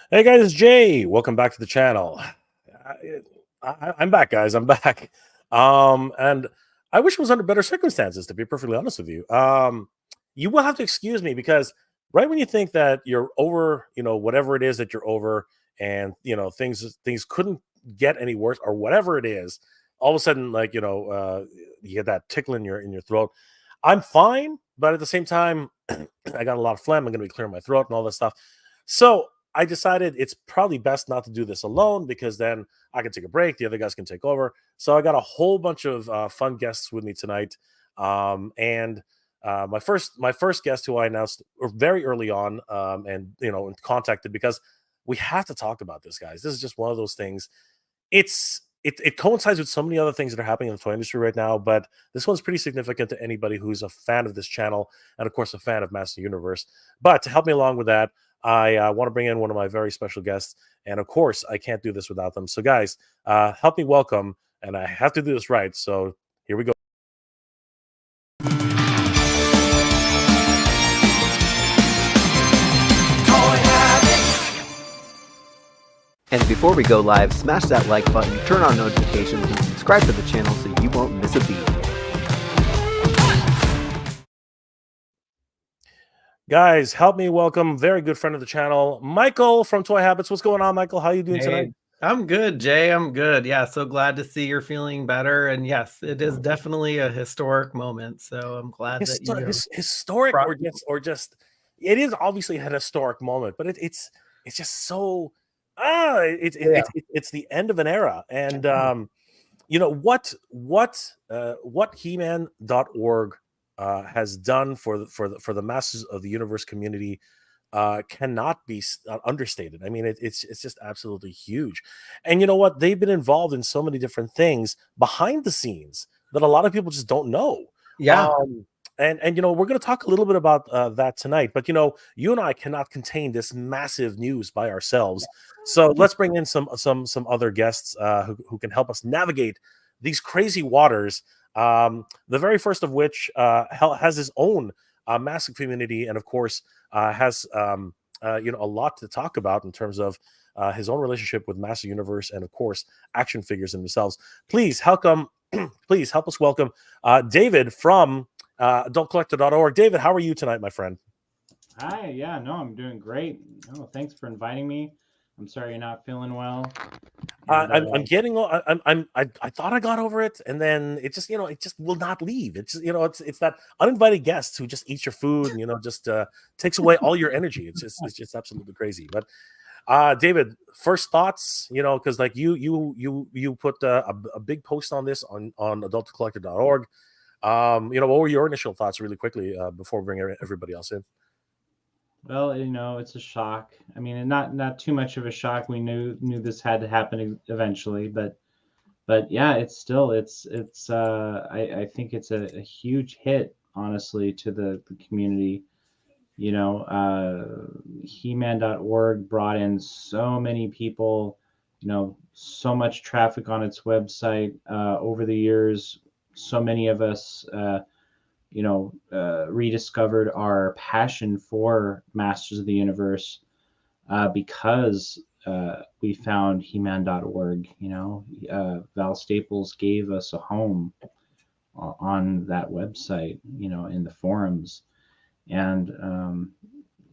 Hey guys, it's Jay. Welcome back to the channel. I'm back, guys. I'm back. And I wish it was under better circumstances, to be perfectly honest with you. You will have to excuse me because right when you think that you're over, whatever it is that you're over, and things couldn't get any worse, or whatever it is, all of a sudden, you get that tickle in your throat. I'm fine, but at the same time, I got a lot of phlegm. I'm going to be clearing my throat and all this stuff. So I decided it's probably best not to do this alone because then I can take a break. The other guys can take over. So I got a whole bunch of fun guests with me tonight. And my first guest, who I announced very early on, and contacted because we have to talk about this, guys. This is just one of those things. It coincides with so many other things that are happening in the toy industry right now, but this one's pretty significant to anybody who's a fan of this channel and, of course, a fan of Master Universe. But to help me along with that, I want to bring in one of my very special guests, and of course, I can't do this without them. So, guys, help me welcome, and I have to do this right. So, here we go. And before we go live, smash that like button, turn on notifications, and subscribe to the channel so you won't miss a beat. Guys, help me welcome very good friend of the channel, Michael from Toy Habits. What's going on, Michael? How are you doing tonight? I'm good, Jay. I'm good. Yeah, so glad to see you're feeling better. And yes, it is definitely a historic moment. So I'm glad that you historic or just it is obviously an historic moment, but it's just so it's the end of an era. And what He-Man.org has done for the masses of the universe community cannot be understated. I mean, it's just absolutely huge. And you know what? They've been involved in so many different things behind the scenes that a lot of people just don't know. Yeah. And we're going to talk a little bit about that tonight. But you and I cannot contain this massive news by ourselves. So let's bring in some other guests who can help us navigate these crazy waters. The very first of which has his own massive community, and of course has a lot to talk about in terms of his own relationship with Master Universe and, of course, action figures in themselves. Please help us welcome David from adultcollector.org. David, how are you tonight, my friend? Hi. Yeah, no, I'm doing great. No, thanks for inviting me. I'm sorry you're not feeling well. I'm getting. I thought I got over it, and then it just will not leave. It's just it's that uninvited guest who just eats your food and just takes away all your energy. It's just absolutely crazy. But David, first thoughts, because like you put a big post on this on adultcollector.org. What were your initial thoughts, really quickly, before bringing everybody else in? Well, it's a shock. I mean, not too much of a shock. We knew this had to happen eventually, but yeah, I think it's a huge hit, honestly, to the community. He-Man.org brought in so many people, so much traffic on its website over the years. So many of us rediscovered our passion for Masters of the Universe because we found He-Man.org. Val Staples gave us a home on that website, in the forums. And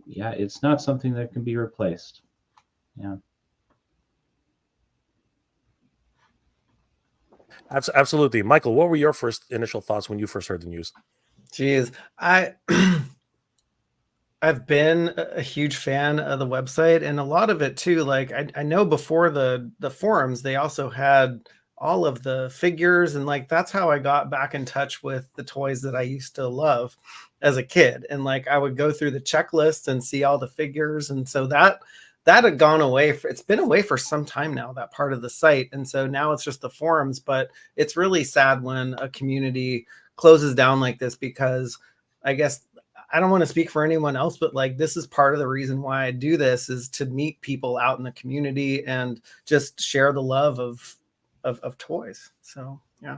it's not something that can be replaced. Yeah. Absolutely. Michael, what were your first initial thoughts when you first heard the news? Geez, I've been a huge fan of the website, and a lot of it too. Like I know before the forums, they also had all of the figures, and like that's how I got back in touch with the toys that I used to love as a kid. And like I would go through the checklist and see all the figures, and so that had gone away. It's been away for some time now, that part of the site, and so now it's just the forums. But it's really sad when a community closes down like this, because I guess I don't want to speak for anyone else, but like this is part of the reason why I do this, is to meet people out in the community and just share the love of toys. So yeah.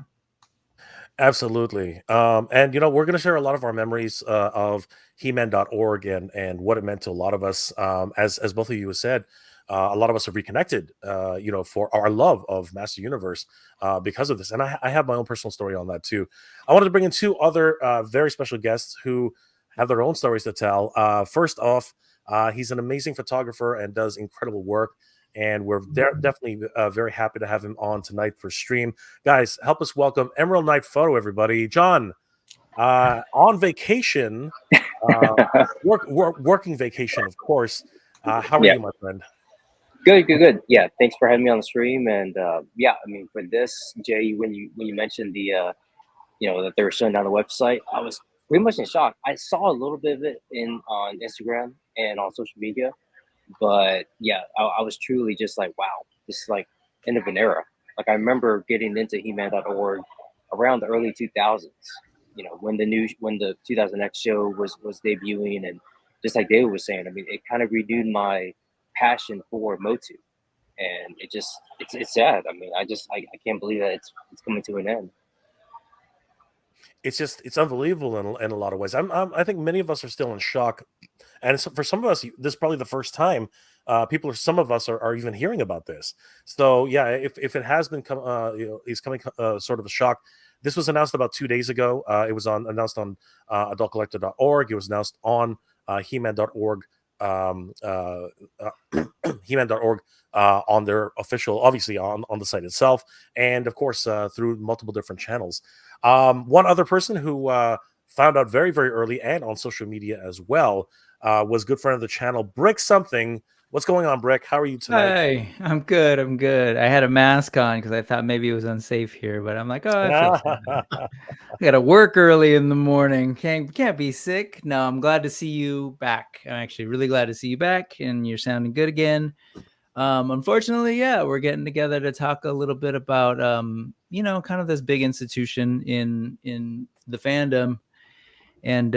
Absolutely. And we're going to share a lot of our memories of He-Man.org and what it meant to a lot of us. As both of you have said, a lot of us have reconnected, for our love of Master Universe because of this. And I have my own personal story on that too. I wanted to bring in two other very special guests who have their own stories to tell. First off, he's an amazing photographer and does incredible work. And we're definitely very happy to have him on tonight for stream. Guys, help us welcome Emerald Knight Photo, everybody. John, on vacation, uh, working vacation, of course. How are Yeah, you, my friend? good. Yeah, thanks for having me on the stream. And yeah, I mean, for this, Jay, when you mentioned the that they were shutting down the website, I was pretty much in shock. I saw a little bit of it on Instagram and on social media, but yeah, I was truly just like, wow, this is like end of an era. Like I remember getting into He-Man.org around the early 2000s. When the 2000X show was debuting, and just like David was saying, I mean, it kind of renewed my passion for Motu, and it's sad. I mean, I can't believe that it's coming to an end. It's unbelievable in a lot of ways. I think many of us are still in shock, and for some of us, this is probably the first time some of us are even hearing about this. So yeah, if it has been is coming sort of a shock. This was announced about 2 days ago. It was announced on adultcollector.org. It was announced on He-Man.org. He-Man.org on their official, obviously on the site itself, and of course through multiple different channels. One other person who found out very, very early and on social media as well was good friend of the channel, Brick Something. What's going on, Brick? How are you tonight? Hey, I'm good. I'm good. I had a mask on because I thought maybe it was unsafe here, but I'm like, oh, I feel fine. I got to work early in the morning. Can't be sick. No, I'm glad to see you back. I'm actually really glad to see you back, and you're sounding good again. Unfortunately, yeah, we're getting together to talk a little bit about kind of this big institution in the fandom. And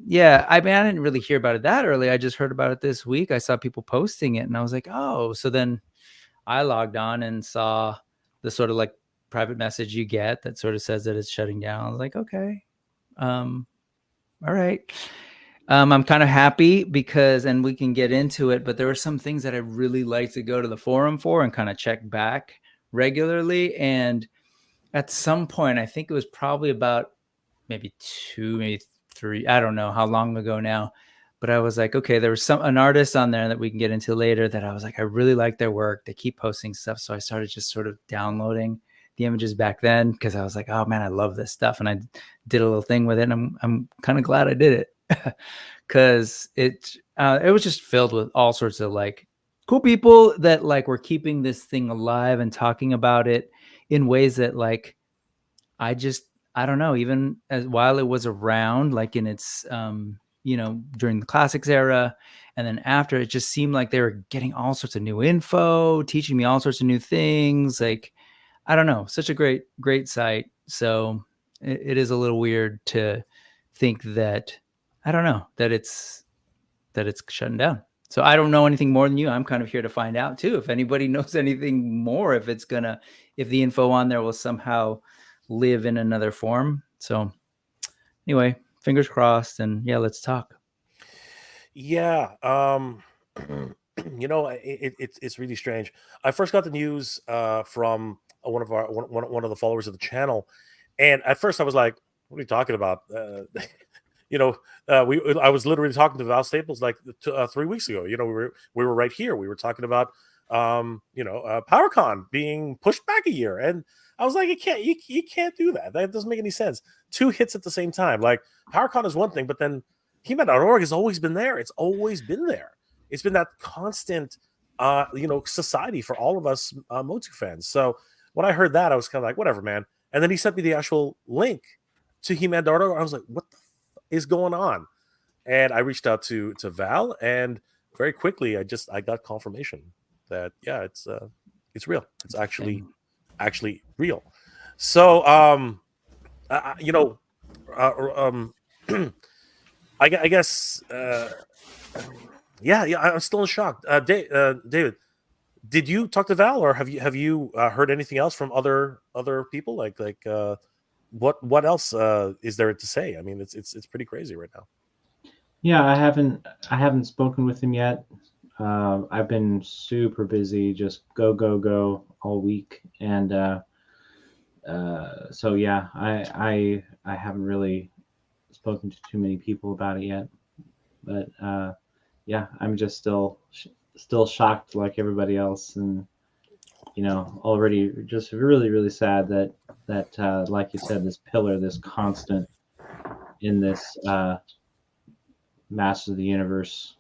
yeah, I mean, I didn't really hear about it that early. I just heard about it this week. I saw people posting it, and I was like, oh. So then I logged on and saw the sort of like private message you get that sort of says that it's shutting down. I was like, okay, all right. I'm kind of happy because, and we can get into it, but there were some things that I really like to go to the forum for and kind of check back regularly. And at some point, I think it was probably about maybe 2, maybe 3, I don't know how long ago now, but I was like, okay, there was an artist on there that we can get into later that I was like, I really like their work. They keep posting stuff. So I started just sort of downloading the images back then because I was like, oh man, I love this stuff. And I did a little thing with it. And I'm kind of glad I did it because it was just filled with all sorts of like cool people that like were keeping this thing alive and talking about it in ways that like, I don't know, even while it was around, like in its, during the classics era, and then after, it just seemed like they were getting all sorts of new info, teaching me all sorts of new things. Like, I don't know, such a great site. So it is a little weird to think that, I don't know, that it's shutting down. So I don't know anything more than you. I'm kind of here to find out too. If anybody knows anything more, if the info on there will somehow live in another form. So anyway, fingers crossed, and yeah, let's talk. Yeah. It's really strange. I first got the news from one of the followers of the channel, and at first I was like, "What are you talking about?" I was literally talking to Val Staples like 3 weeks ago. We were right here. We were talking about PowerCon being pushed back a year, and I was like, you can't do that. That doesn't make any sense. 2 hits at the same time. Like PowerCon is one thing, but then He-Man.org has always been there. It's always been there. It's been that constant, society for all of us MOTU fans. So when I heard that, I was kind of like, whatever, man. And then he sent me the actual link to He-Man.org. I was like, what the is going on? And I reached out to Val, and very quickly I got confirmation that yeah, it's real. It's actually real. So I guess yeah, I'm still in shock. David, did you talk to Val, or have you heard anything else from other people like what else is there to say? I mean, it's pretty crazy right now. Yeah, I haven't spoken with him yet. I've been super busy, just go all week, and so yeah, I haven't really spoken to too many people about it yet. But yeah, I'm just still shocked like everybody else, and already just really sad that like you said, this pillar, this constant in this Masters of the Universe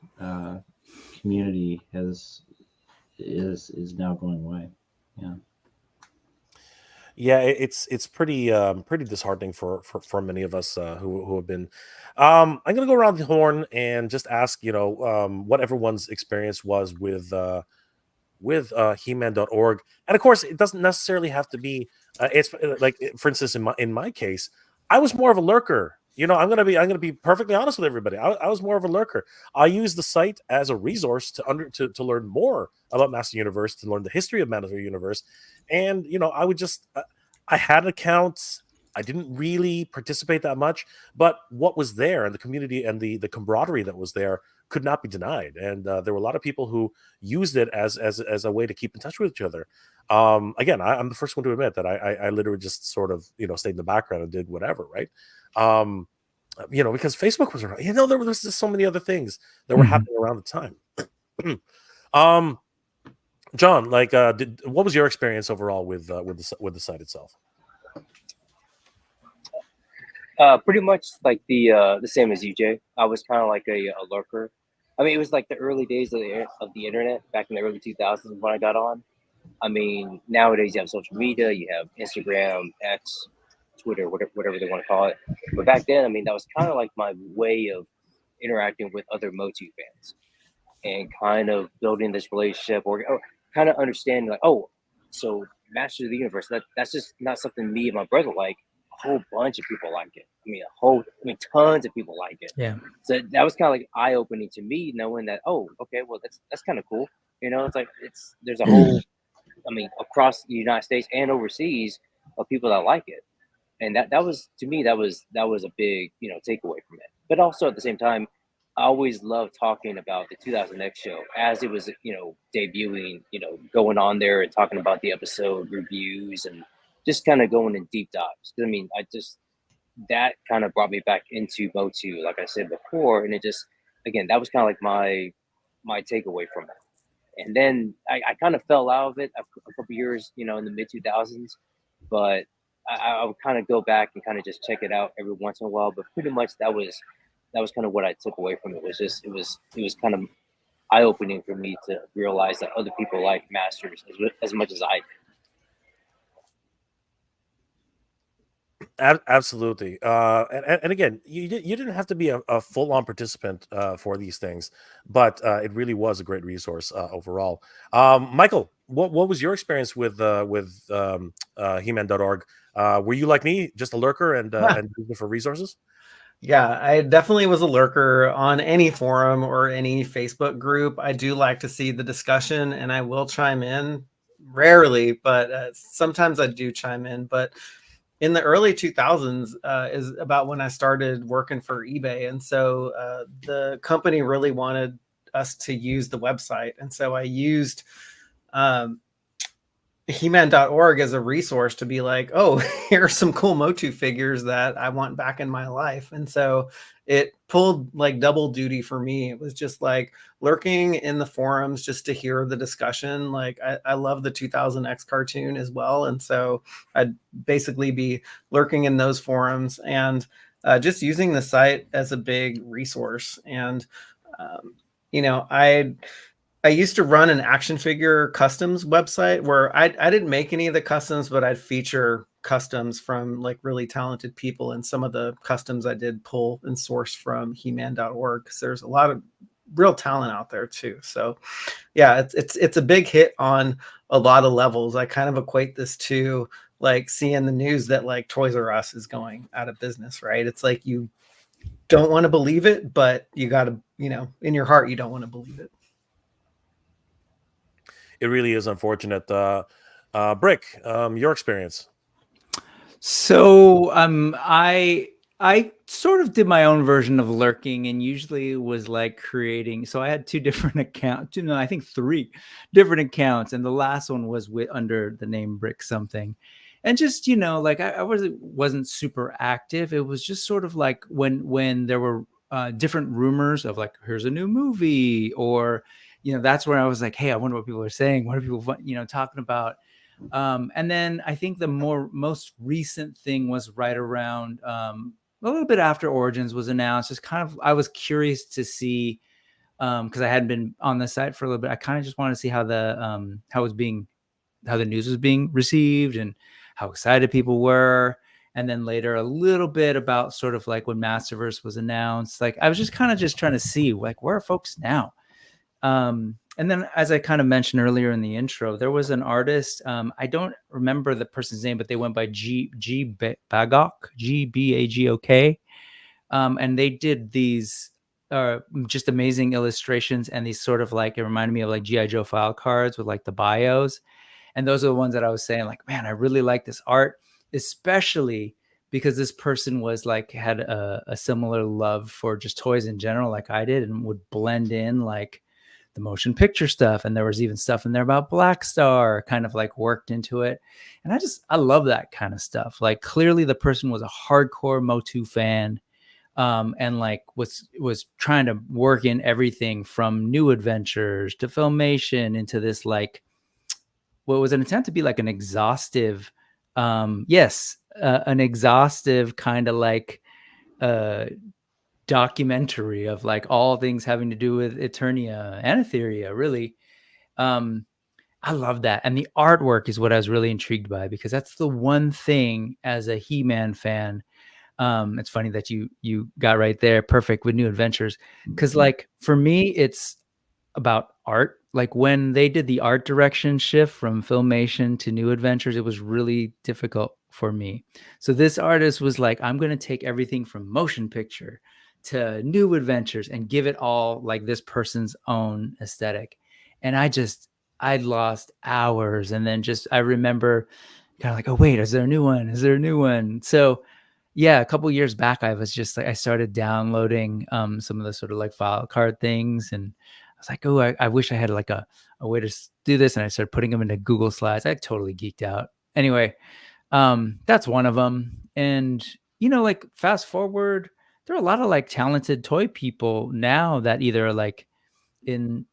community is now going away. Yeah. Yeah, it's pretty disheartening for many of us who have been. I'm gonna go around the horn and just ask, what everyone's experience was with He-Man.org, and of course, it doesn't necessarily have to be. It's like, for instance, in my case, I was more of a lurker. I'm gonna be perfectly honest with everybody. I was more of a lurker. I used the site as a resource to learn more about Master Universe, to learn the history of Master Universe, and I would just I had accounts. I didn't really participate that much, but what was there and the community and the camaraderie that was there could not be denied. And there were a lot of people who used it as a way to keep in touch with each other. Again, I'm the first one to admit that I literally just sort of stayed in the background and did whatever, right? Um, because Facebook was around. There was just so many other things that were happening around the time. um, John, like, what was your experience overall with the site itself? Pretty much like the same as you, Jay. I was kind of like a lurker. I mean, it was like the early days of the internet back in the early 2000s when I got on. I mean, nowadays you have social media, you have Instagram, X, Twitter, whatever they want to call it. But back then, I mean, that was kind of like my way of interacting with other MOTU fans and kind of building this relationship, or kind of understanding like, oh, so Masters of the Universe, that's just not something me and my brother like. A whole bunch of people like it. I mean, tons of people like it. Yeah. So that was kind of like eye opening to me, knowing that, oh, okay, well, that's kind of cool. It's like there's a whole, I mean, across the United States and overseas of people that like it, and that was, to me, that was a big takeaway from it. But also at the same time, I always loved talking about the 2000X show as it was debuting, going on there and talking about the episode reviews and just kind of going in deep dives. I mean, that kind of brought me back into MOTU, like I said before, and it just, again, that was kind of like my takeaway from it. And then I kind of fell out of it a couple years, in the mid 2000s, but I would kind of go back and kind of just check it out every once in a while. But pretty much that was kind of what I took away from it. It was kind of eye opening for me to realize that other people like Masters as much as I did. Absolutely. And again, you didn't have to be a full-on participant for these things, but it really was a great resource overall. Michael, what was your experience with He-Man.org? Were you like me, just a lurker and looking for resources? Yeah, I definitely was a lurker on any forum or any Facebook group. I do like to see the discussion, and I will chime in rarely, but sometimes I do chime in. But in the early 2000s is about when I started working for eBay. And so the company really wanted us to use the website. And so I used He-Man.org as a resource to be like, oh, here are some cool MOTU figures that I want back in my life. And so it pulled like double duty for me. It was just like lurking in the forums just to hear the discussion. Like I love the 2000X cartoon as well. And so I'd basically be lurking in those forums and just using the site as a big resource. And, I used to run an action figure customs website where I didn't make any of the customs, but I'd feature customs from like really talented people. And some of the customs I did pull and source from He-Man.org, because there's a lot of real talent out there too. So yeah, it's a big hit on a lot of levels. I kind of equate this to like seeing the news that like Toys R Us is going out of business, right? It's like you don't want to believe it, but you got to, in your heart, you don't want to believe it. It really is unfortunate. Brick, your experience. So I sort of did my own version of lurking, and usually it was like creating. So I had two different accounts. No, I think three different accounts, and the last one was under the name Brick something. And just like I wasn't super active. It was just sort of like when there were different rumors of like here's a new movie, or that's where I was like, hey, I wonder what people are saying. What are people talking about? And then I think the most recent thing was right around a little bit after Origins was announced. Just kind of, I was curious to see because I hadn't been on the site for a little bit. I kind of just wanted to see how the news was being received and how excited people were. And then later a little bit about sort of like when Masterverse was announced. Like I was just kind of just trying to see like where are folks now. And then, as I kind of mentioned earlier in the intro, there was an artist. I don't remember the person's name, but they went by G Bagok, GBAGOK, and they did these just amazing illustrations and these sort of like it reminded me of like GI Joe file cards with like the bios, and those are the ones that I was saying like, man, I really like this art, especially because this person was like had a similar love for just toys in general, like I did, and would blend in like the motion picture stuff, and there was even stuff in there about Black Star kind of like worked into it, and I love that kind of stuff. Like clearly the person was a hardcore MOTU fan, and like was trying to work in everything from New Adventures to Filmation into this like what was an attempt to be like an exhaustive an exhaustive kind of like documentary of like all things having to do with Eternia and Etheria, really. I love that. And the artwork is what I was really intrigued by, because that's the one thing as a He-Man fan. It's funny that you got right there perfect with New Adventures, because like for me it's about art. Like when they did the art direction shift from Filmation to New Adventures, it was really difficult for me. So this artist was like, I'm going to take everything from motion picture to New Adventures and give it all like this person's own aesthetic. And I lost hours. And then just, I remember kind of like, oh wait, is there a new one? Is there a new one? So yeah, a couple years back, I was just like, I started downloading some of the sort of like file card things, and I was like, oh, I wish I had like a way to do this. And I started putting them into Google Slides. I totally geeked out. Anyway, that's one of them. And, like fast forward, there are a lot of like talented toy people now that either like in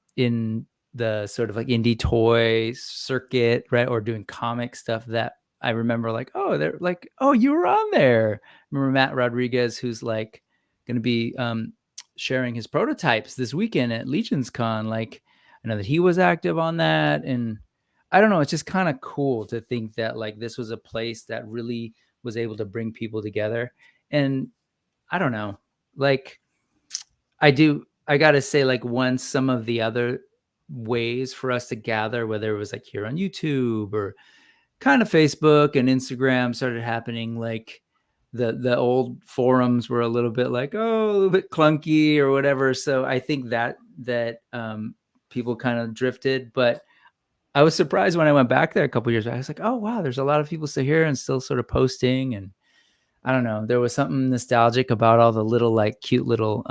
the sort of like indie toy circuit, right, or doing comic stuff that I remember like, oh, they're like, oh, you were on there. Remember Matt Rodriguez, who's like going to be sharing his prototypes this weekend at Legions Con. Like I know that he was active on that, and I don't know, it's just kind of cool to think that like this was a place that really was able to bring people together. And I don't know, like I gotta say, like once some of the other ways for us to gather, whether it was like here on YouTube or kind of Facebook and Instagram started happening, like the old forums were a little bit like, oh, a little bit clunky or whatever. So I think that people kind of drifted, but I was surprised when I went back there a couple years back. I was like, oh wow, there's a lot of people still here and still sort of posting. And I don't know, there was something nostalgic about all the little like cute little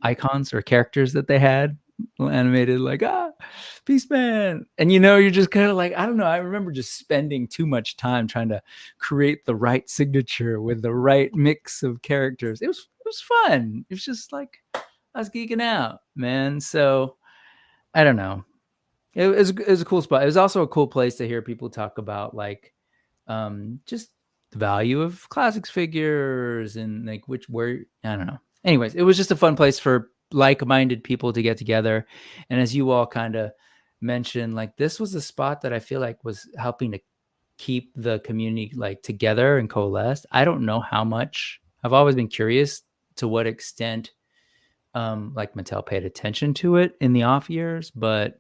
icons or characters that they had animated, like Peace Man. And you're just kind of like, I don't know, I remember just spending too much time trying to create the right signature with the right mix of characters. It was fun. It was just like I was geeking out, man. So I don't know. It was a cool spot. It was also a cool place to hear people talk about like just the value of classics figures and like where I don't know. Anyways, it was just a fun place for like-minded people to get together. And as you all kind of mentioned, like this was a spot that I feel like was helping to keep the community like together and coalesced. I don't know how much. I've always been curious to what extent like Mattel paid attention to it in the off years, but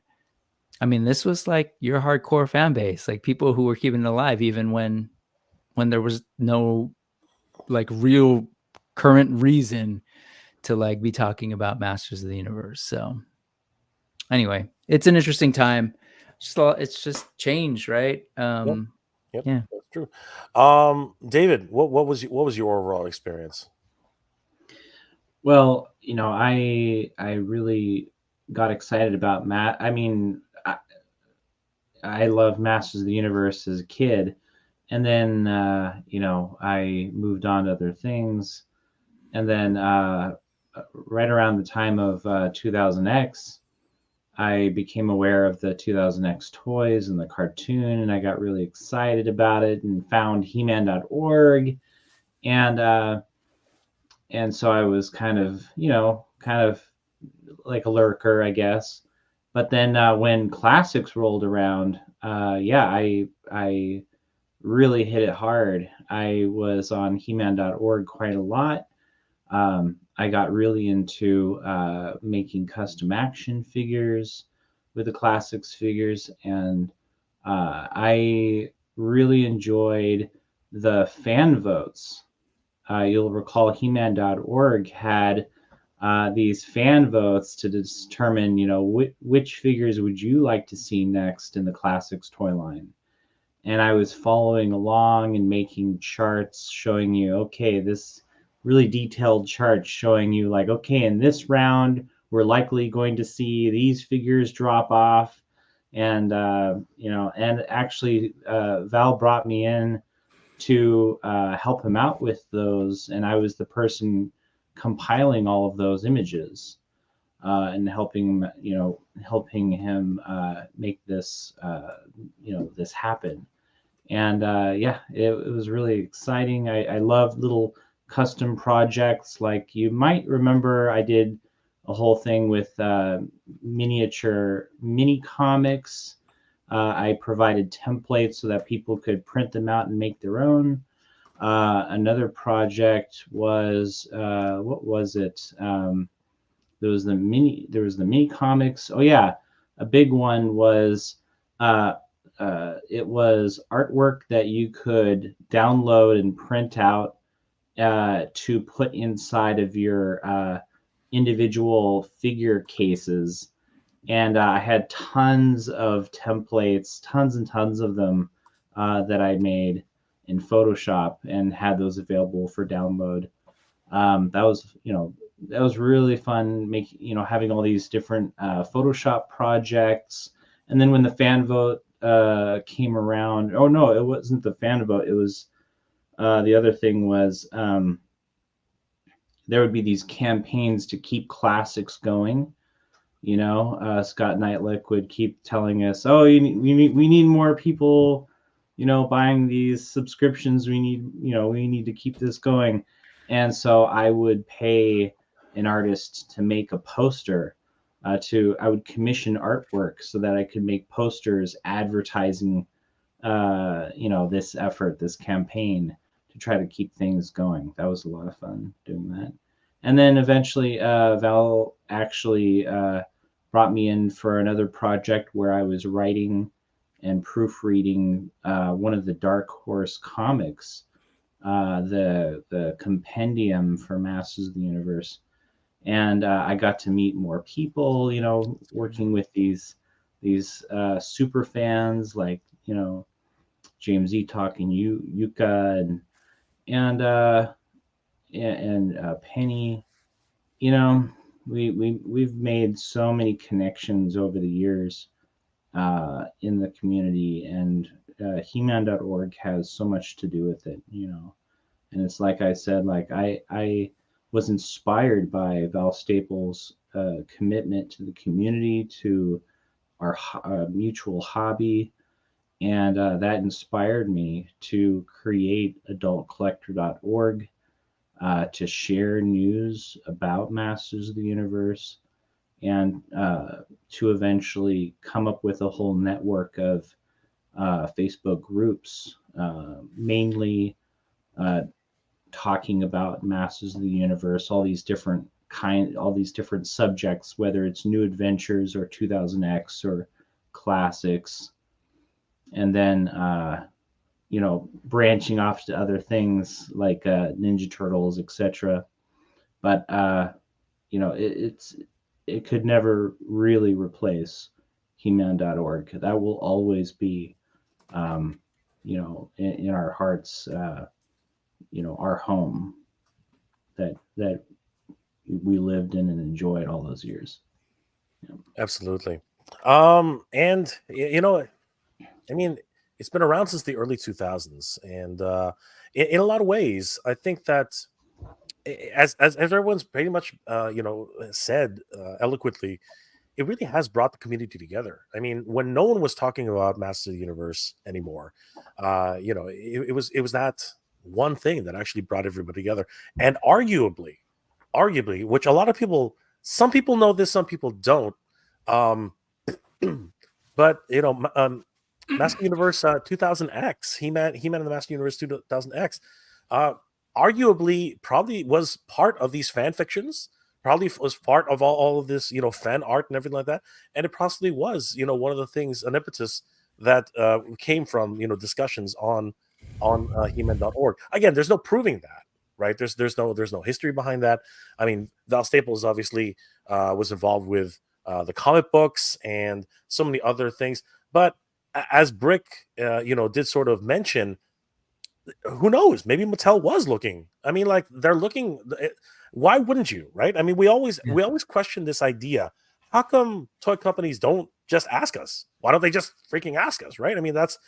I mean, this was like your hardcore fan base, like people who were keeping it alive even when there was no like real current reason to like be talking about Masters of the Universe. So anyway, it's an interesting time. It's just changed, right? Yep. Yeah. True. David, what was your overall experience? Well, I really got excited about Matt. I mean, I loved Masters of the Universe as a kid, and then I moved on to other things, and then right around the time of 2000X, I became aware of the 2000X toys and the cartoon, and I got really excited about it and found He-Man.org, and so I was kind of like a lurker, I guess. But then when classics rolled around, yeah, I really hit it hard. I was on He-Man.org quite a lot. I got really into making custom action figures with the classics figures, and I really enjoyed the fan votes. You'll recall He-Man.org had these fan votes to determine, which figures would you like to see next in the classics toy line. And I was following along and making charts showing you, okay, this really detailed chart showing you like, okay, in this round, we're likely going to see these figures drop off. And, and actually Val brought me in to help him out with those. And I was the person compiling all of those images and helping him make this, this happen. And yeah, it was really exciting. I love little custom projects. Like you might remember, I did a whole thing with miniature mini comics. I provided templates so that people could print them out and make their own. Another project was what was it? There was the mini comics. Oh yeah, a big one was it was artwork that you could download and print out to put inside of your individual figure cases. And I had tons of templates, tons and tons of them that I made in Photoshop and had those available for download. That was really fun making, having all these different Photoshop projects. And then when the fan vote came around, oh no, it wasn't the fan vote. It was the other thing was there would be these campaigns to keep classics going. Scott Knightlick would keep telling us, "Oh, we need more people, buying these subscriptions. We need to keep this going." And so I would pay an artist to make a poster. I would commission artwork so that I could make posters advertising, this effort, this campaign to try to keep things going. That was a lot of fun doing that. And then eventually, Val actually brought me in for another project where I was writing and proofreading one of the Dark Horse comics, the compendium for Masters of the Universe. And I got to meet more people, working with these super fans like, James Etok and Yuka and Penny. We've made so many connections over the years in the community, and He-Man.org has so much to do with it, And it's like I said, like I was inspired by Val Staples' commitment to the community, to our mutual hobby, and that inspired me to create adultcollector.org. To share news about Masters of the Universe, and to eventually come up with a whole network of Facebook groups, mainly talking about Masters of the Universe, all these different subjects, whether it's New Adventures or 2000X or classics, and then branching off to other things like Ninja Turtles, etc. But it could never really replace He-Man.org. That will always be in our hearts, our home that we lived in and enjoyed all those years. Yeah. Absolutely. And I mean, it's been around since the early 2000s, and in a lot of ways, I think that as everyone's pretty much said eloquently, it really has brought the community together. I mean, when no one was talking about Masters of the Universe anymore, it was that one thing that actually brought everybody together, and arguably, which a lot of people, some people know this, some people don't. Um, but Master Universe 2000X, He-Man in the Master Universe 2000X, uh, arguably probably was part of these fan fictions. Probably was part of all of this, fan art and everything like that. And it possibly was, one of the things, an impetus that came from, discussions on He-Man.org. Again, there's no proving that, right? There's no history behind that. I mean, Val Staples obviously was involved with the comic books and so many other things. But as Brick, did sort of mention, who knows? Maybe Mattel was looking. I mean, like they're looking. Why wouldn't you, right? I mean, we always question this idea. How come toy companies don't just ask us? Why don't they just freaking ask us, right? I mean, that's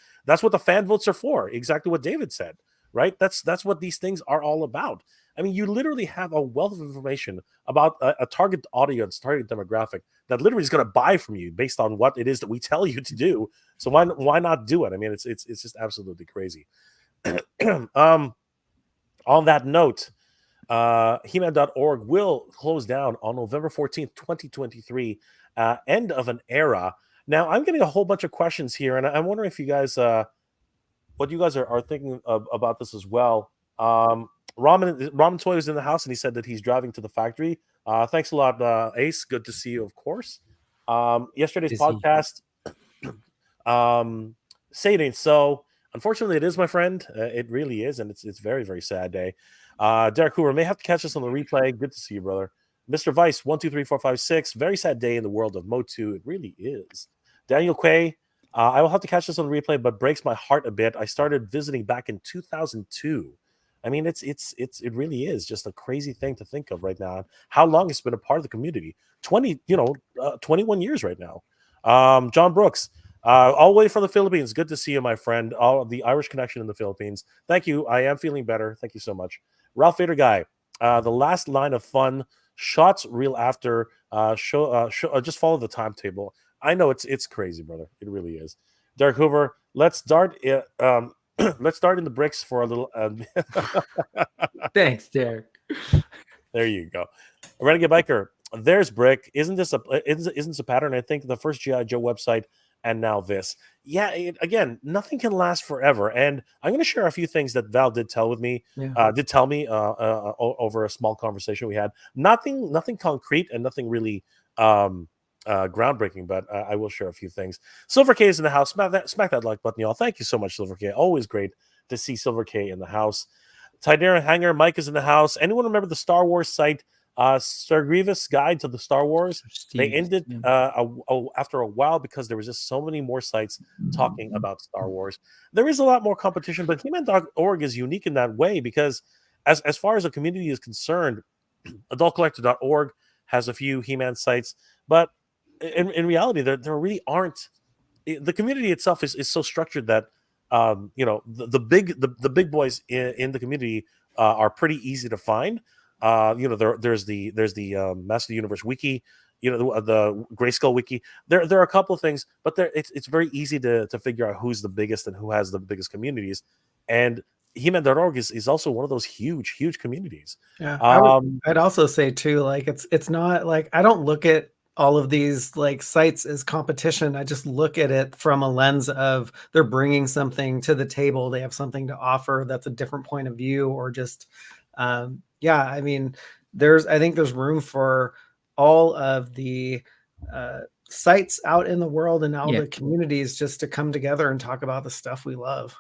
what the fan votes are for. Exactly what David said, right? That's what these things are all about. I mean, you literally have a wealth of information about a target audience, target demographic that literally is going to buy from you based on what it is that we tell you to do. So why not do it? I mean, it's just absolutely crazy. On that note, He-Man.org will close down on November 14th, 2023, end of an era. Now, I'm getting a whole bunch of questions here, and I'm wondering if you guys, what you guys are thinking about this as well. Ramen Toy is in the house, and he said that he's driving to the factory. Thanks a lot, Ace. Good to see you, of course. Yesterday's podcast, say it ain't so. Unfortunately, it is, my friend. It really is, and it's very, very sad day. Derek Hoover may have to catch us on the replay. Good to see you, brother. Mr. Vice, 1, 2, 3, 4, 5, 6. Very sad day in the world of MOTU. It really is. Daniel Quay, I will have to catch this on the replay, but breaks my heart a bit. I started visiting back in 2002. I mean, it really is just a crazy thing to think of right now. How long it's been a part of the community? 21 years right now. John Brooks. All the way from the Philippines. Good to see you, my friend. All the Irish connection in the Philippines. Thank you. I am feeling better. Thank you so much. Ralph Vader Guy. The last line of fun. Shots real after. Just follow the timetable. I know it's crazy, brother. It really is. Derek Hoover. Let's start. Let's start in the bricks for a little. Thanks, Derek. There you go. Renegade Biker. There's Brick. Isn't this a pattern? I think the first G.I. Joe website. And now this. Yeah, again, nothing can last forever. And I'm going to share a few things that Val did tell me over a small conversation we had. Nothing concrete and nothing really groundbreaking, but I will share a few things. Silver K is in the house. Smack that like button, y'all. Thank you so much, Silver K. Always great to see Silver K in the house. Tidera Hanger, Mike is in the house. Anyone remember the Star Wars site? Sir Grievous Guide to the Star Wars. They ended after a while because there was just so many more sites talking about Star Wars. There is a lot more competition, but He-Man.org is unique in that way because as far as the community is concerned, AdultCollector.org has a few He-Man sites, but in reality, there really aren't. The community itself is so structured that the big boys in the community are pretty easy to find. There's the Master of the Universe wiki, the Grayskull wiki. There are a couple of things, but it's very easy to figure out who's the biggest and who has the biggest communities. And He-Man.org is also one of those huge communities. Yeah, I'd also say too, like it's not like I don't look at all of these like sites as competition. I just look at it from a lens of they're bringing something to the table. They have something to offer that's a different point of view, or just I mean, I think there's room for all of the sites out in the world and all the communities just to come together and talk about the stuff we love.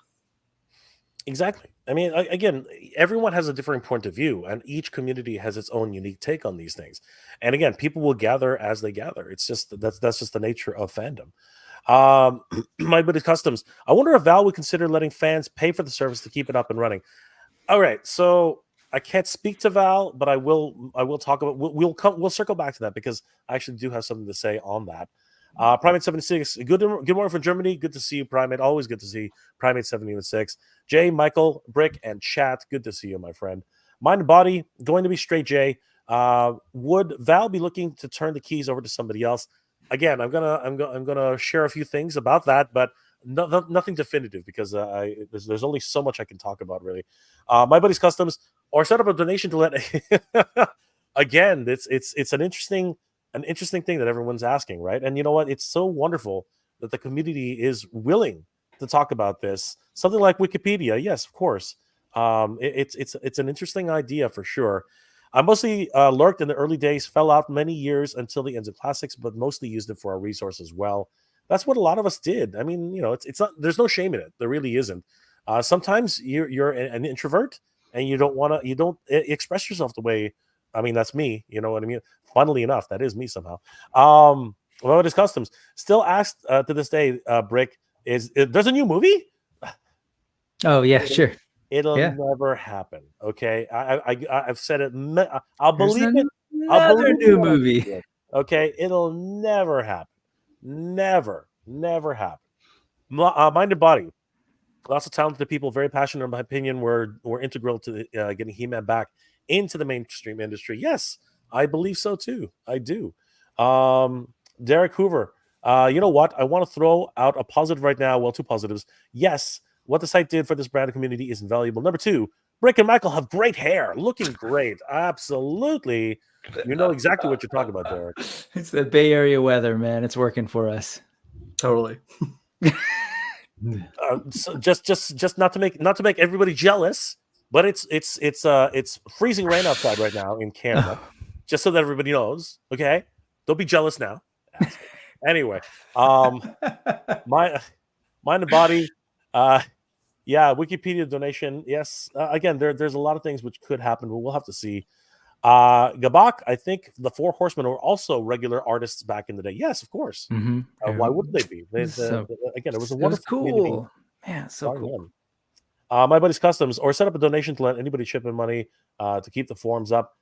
Exactly. I mean, again, everyone has a different point of view, and each community has its own unique take on these things. And again, people will gather as they gather. It's just that's just the nature of fandom. My buddy Customs. I wonder if Val would consider letting fans pay for the service to keep it up and running. All right, so I can't speak to Val, but I will. I will talk about. We'll circle back to that because I actually do have something to say on that. Primate 76. Good morning from Germany. Good to see you, Primate. Always good to see Primate 76. Jay, Michael, Brick, and Chat. Good to see you, my friend. Mind and Body going to be straight. Jay. Would Val be looking to turn the keys over to somebody else? Again, I'm gonna share a few things about that, but nothing definitive because there's only so much I can talk about really. My buddy's customs or set up a donation to let. Again, it's an interesting thing that everyone's asking, right? And you know what? It's so wonderful that the community is willing to talk about this. Something like Wikipedia, yes, of course. It's an interesting idea for sure. I mostly lurked in the early days, fell out many years until the ends of classics, but mostly used it for our resource as well. That's what a lot of us did. I mean, you know, it's not. There's no shame in it. There really isn't. Sometimes you're an introvert and you don't want to. You don't express yourself the way. I mean, that's me. You know what I mean? Funnily enough, that is me somehow. Well, it is customs. Still asked to this day, Brick, there's a new movie? Oh yeah, sure. It'll Yeah. never happen. Okay, I've said it. I'll There's believe it. I'll another believe new it when I movie. see it. Okay, it'll never happen. Never happen. Mind and Body. Lots of talented people, very passionate. In my opinion, were integral to getting He-Man back into the mainstream industry. Yes, I believe so too. I do. Derek Hoover. You know what? I want to throw out a positive right now. Well, two positives. Yes, what the site did for this brand community is invaluable. Number two, Brick and Michael have great hair, looking great. Absolutely. You know exactly what you're talking about, Derek. It's the Bay Area weather, man. It's working for us. Totally. So just not to make everybody jealous, but it's freezing rain outside right now in Canada. Just so that everybody knows, okay? Don't be jealous now. Anyway, Mind and Body, yeah, Wikipedia donation. Yes, again, there's a lot of things which could happen, but we'll have to see. Gabak, I think the Four Horsemen were also regular artists back in the day. Yes, of course. Why wouldn't they be? Again, it was a wonderful community. Cool. Man, so cool. My buddy's customs or set up a donation to let anybody chip in money to keep the forums up.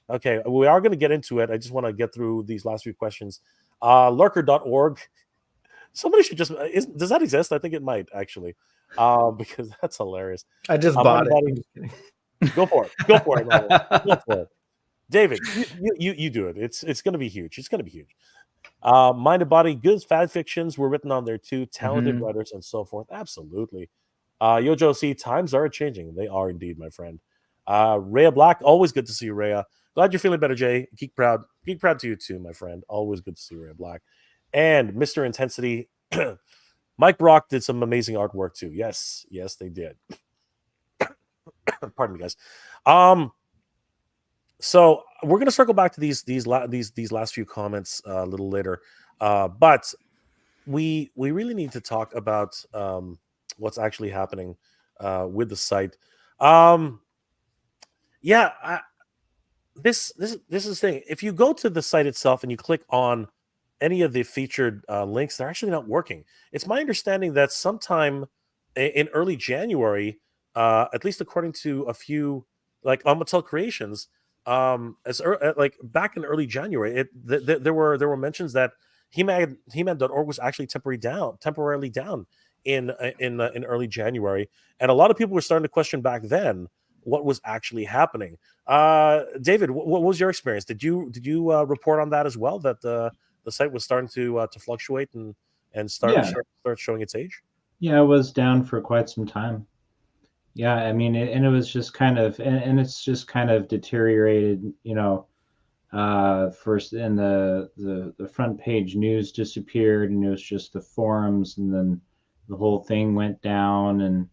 Okay, we are going to get into it. I just want to get through these last few questions. Lurker.org. Somebody should just does that exist? I think it might actually, because that's hilarious. I just bought it. Go for it. Go for it. Go for it. David, you do it. It's going to be huge. It's going to be huge. Mind and Body, good fan fictions were written on there too. Talented writers and so forth. Absolutely. Yojo C, times are changing. They are indeed, my friend. Rhea Black, always good to see you, Rhea. Glad you're feeling better, Jay. Geek proud to you too, my friend. Always good to see Rhea Black. And Mr. Intensity, Mike Brock did some amazing artwork too. Yes, they did. Pardon me, guys. So we're gonna circle back to these last few comments a little later, but we really need to talk about what's actually happening with the site. This is the thing. If you go to the site itself and you click on any of the featured links, they're actually not working. It's my understanding that sometime in early January, at least according to a few like Mattel Creations, like back in early January, there were mentions that He-Man.org was actually temporarily down in early January, and a lot of people were starting to question back then what was actually happening. David, what was your experience? Did you report on that as well? That the site was starting to fluctuate and start showing its age? Yeah, it was down for quite some time. Yeah, I mean, it was just kind of, and it's just kind of deteriorated. You know, first in the front page news disappeared, and it was just the forums, and then the whole thing went down, and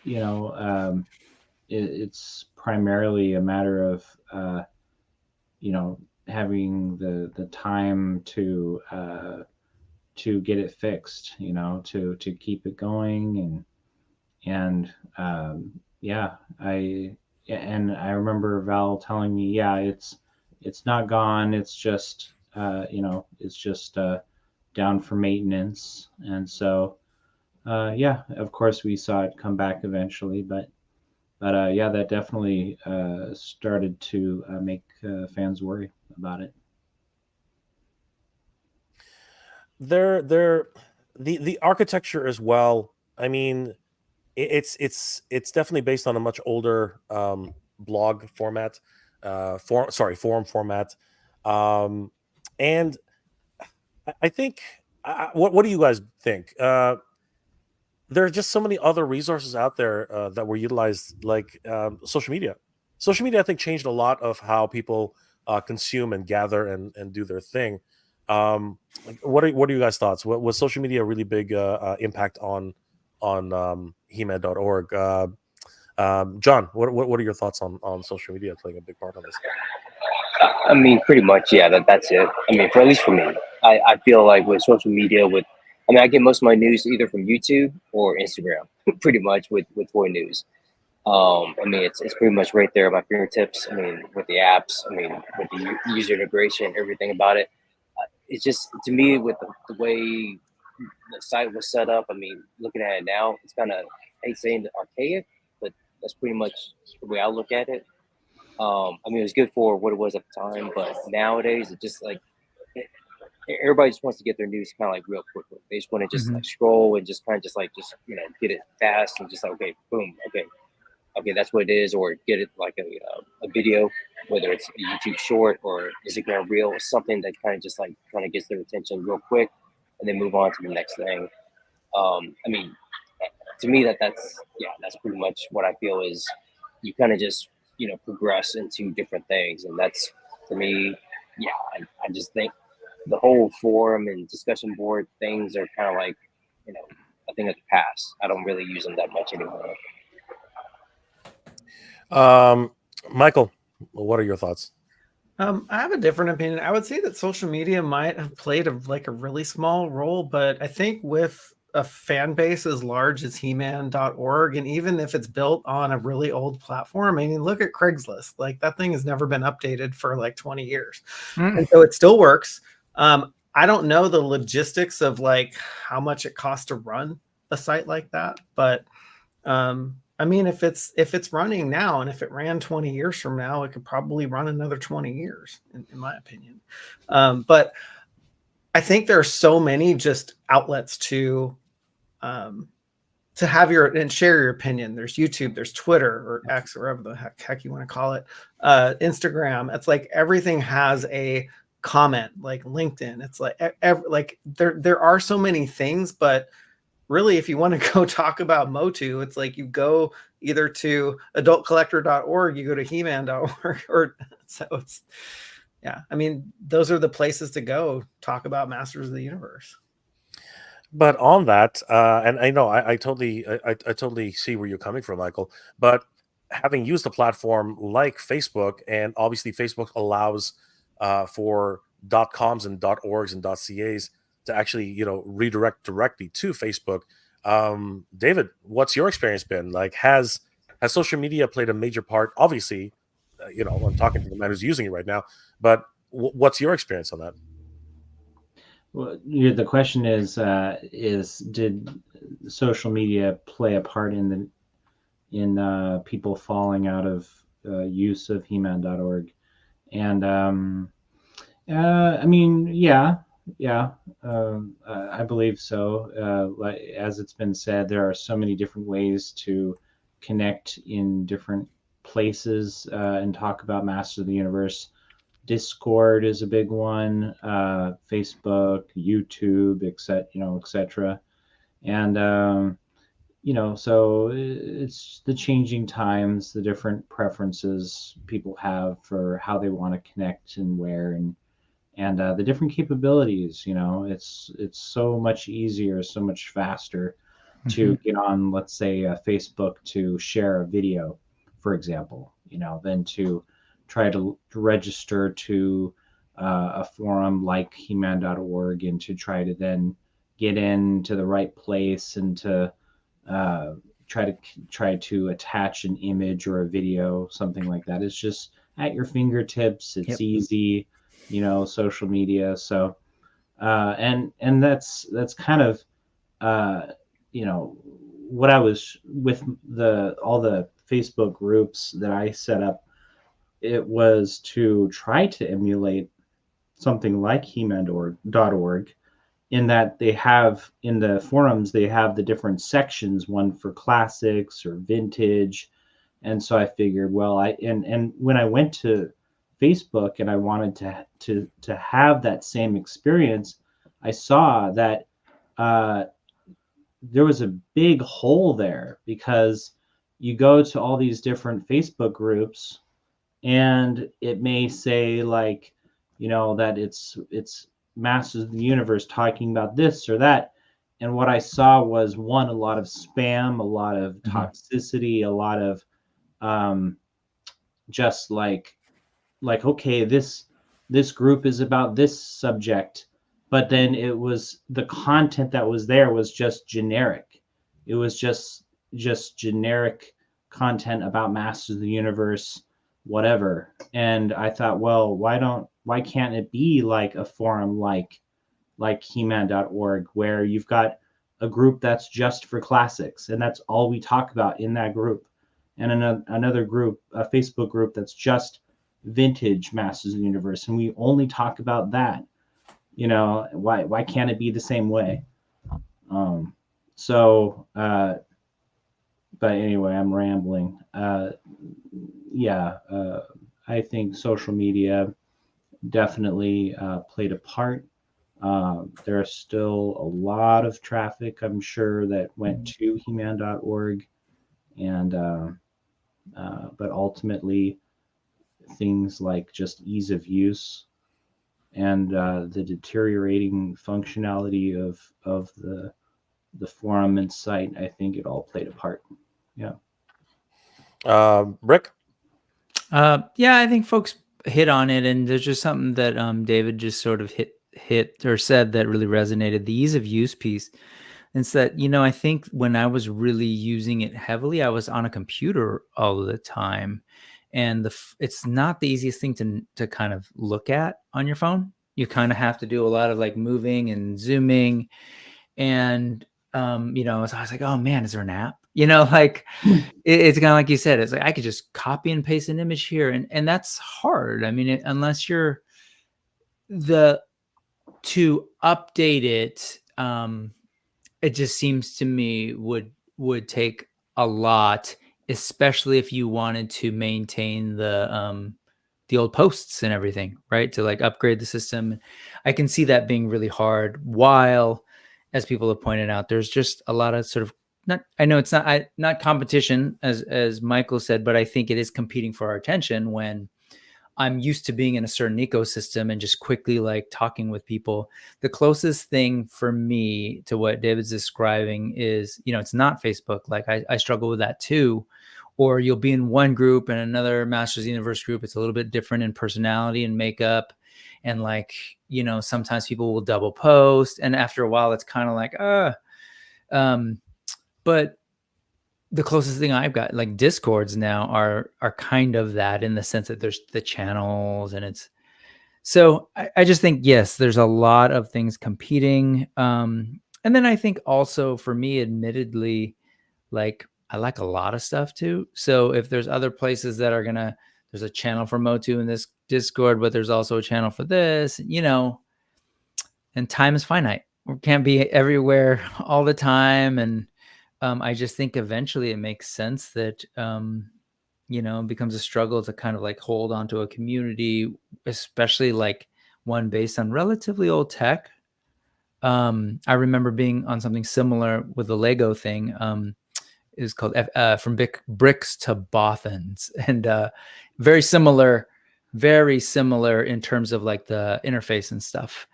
you know, it's primarily a matter of you know, having the time to get it fixed, you know, to keep it going, and yeah, I remember Val telling me, yeah, it's not gone. It's just it's just down for maintenance. And so yeah, of course we saw it come back eventually, but yeah, that definitely started to make fans worry about it. They're the architecture as well. I mean, it's definitely based on a much older blog format, forum format, um, and I think what do you guys think? There are just so many other resources out there that were utilized, like social media. Social media, I think, changed a lot of how people consume and gather and do their thing. Like, what are you guys' thoughts? Was social media a really big impact on He-Man.org? John, what are your thoughts on social media playing a big part on this? I mean, pretty much, yeah. That's it. I mean, for at least for me, I feel like with social media, I mean, I get most of my news either from YouTube or Instagram, pretty much with toy news. I mean, it's pretty much right there at my fingertips. I mean, with the apps, I mean, with the user integration, everything about it. It's just to me with the way the site was set up. I mean, looking at it now, it's kind of I hate saying archaic, but that's pretty much the way I look at it. I mean, it was good for what it was at the time, but nowadays it just like it, everybody just wants to get their news kind of like real quickly. They just want to just Mhm. like scroll and just kind of just like just get it fast and just like okay, boom, okay, that's what it is, or get it like a video, whether it's a YouTube short or Instagram reel, or something that kind of just like kind of gets their attention real quick, and then move on to the next thing. I mean, to me that's pretty much what I feel is you kind of just progress into different things, and that's for me. Yeah, I just think the whole forum and discussion board things are kind of like you know a thing of the past. I don't really use them that much anymore. Um, Michael, what are your thoughts? I have a different opinion. I would say that social media might have played a really small role, but I think with a fan base as large as He-Man.org, and even if it's built on a really old platform, I mean, look at Craigslist. Like that thing has never been updated for like 20 years, and so it still works. I don't know the logistics of like how much it costs to run a site like that, but I mean, if it's running now, and if it ran 20 years from now, it could probably run another 20 years, in my opinion. But I think there are so many just outlets to have your and share your opinion. There's YouTube, there's Twitter or X, or whatever the heck you want to call it, Instagram. It's like everything has a comment, like LinkedIn. It's like like there are so many things, but really, if you want to go talk about MOTU, it's like you go either to adultcollector.org, you go to He-Man.org, or so it's yeah. I mean, those are the places to go talk about Masters of the Universe. But on that, and I know I totally see where you're coming from, Michael. But having used a platform like Facebook, and obviously Facebook allows for .coms and .orgs and .cas to actually redirect directly to Facebook. David, what's your experience been like? Has social media played a major part? Obviously, I'm talking to the man who's using it right now. But what's your experience on that? Well, the question is did social media play a part in people falling out of use of He-Man.org? And I mean, yeah, I believe so. Like as it's been said, there are so many different ways to connect in different places and talk about Masters of the Universe. Discord is a big one, Facebook, YouTube, etc. And so it's the changing times, the different preferences people have for how they want to connect and where, and the different capabilities. It's so much easier, so much faster to get on, let's say, Facebook to share a video, for example, than to try to register to a forum like He-Man.org and to try to then get into the right place and to try to attach an image or a video, something like that. It's just at your fingertips. It's Yep. easy, social media. So and that's kind of what I was with all the Facebook groups that I set up. It was to try to emulate something like He-Man.org, in that they have in the forums, they have the different sections, one for classics or vintage. And so I figured, well, and when I went to Facebook and I wanted to have that same experience, I saw that there was a big hole there, because you go to all these different Facebook groups and it may say, like, that it's Masters of the Universe talking about this or that. And what I saw was, one, a lot of spam, a lot of toxicity, a lot of just like okay, this group is about this subject, but then it was, the content that was there was just generic. It was just generic content about Masters of the Universe, whatever. And I thought, well, why can't it be like a forum like He-Man.org, where you've got a group that's just for classics, and that's all we talk about in that group, and another group, a Facebook group, that's just vintage Masters of the Universe, and we only talk about that. Why can't it be the same way? So but anyway, I'm rambling. I think social media definitely played a part. There's still a lot of traffic, I'm sure, that went to He-Man.org, and but ultimately, things like just ease of use and the deteriorating functionality of the forum and site, I think it all played a part. Yeah. Rick? Yeah, I think folks hit on it, and there's just something that David just sort of hit or said that really resonated, the ease of use piece. It's that, I think when I was really using it heavily, I was on a computer all the time, and it's not the easiest thing to kind of look at on your phone. You kind of have to do a lot of like moving and zooming, and so I was like, oh man, is there an app? Like it's kind of like you said, it's like I could just copy and paste an image here, and that's hard. I mean, unless you're to update it, it just seems to me would take a lot, especially if you wanted to maintain the old posts and everything, right? To like upgrade the system. I can see that being really hard, while, as people have pointed out, there's just a lot of sort of, I know it's not competition, as Michael said, but I think it is competing for our attention when I'm used to being in a certain ecosystem and just quickly like talking with people. The closest thing for me to what David's describing is, it's not Facebook. Like I struggle with that too. Or you'll be in one group and another Masters of the Universe group. It's a little bit different in personality and makeup. And like, sometimes people will double post. And after a while, it's kind of like, but the closest thing I've got, like Discords now, are kind of that, in the sense that there's the channels, and it's so I just think, yes, there's a lot of things competing. And then I think also for me, admittedly, like I like a lot of stuff too. So if there's other places that are there's a channel for MOTU in this Discord, but there's also a channel for this, and time is finite. We can't be everywhere all the time. And I just think eventually it makes sense that, it becomes a struggle to kind of like hold onto a community, especially like one based on relatively old tech. I remember being on something similar with the Lego thing. It was called From Bricks to Bothans, and very similar in terms of like the interface and stuff.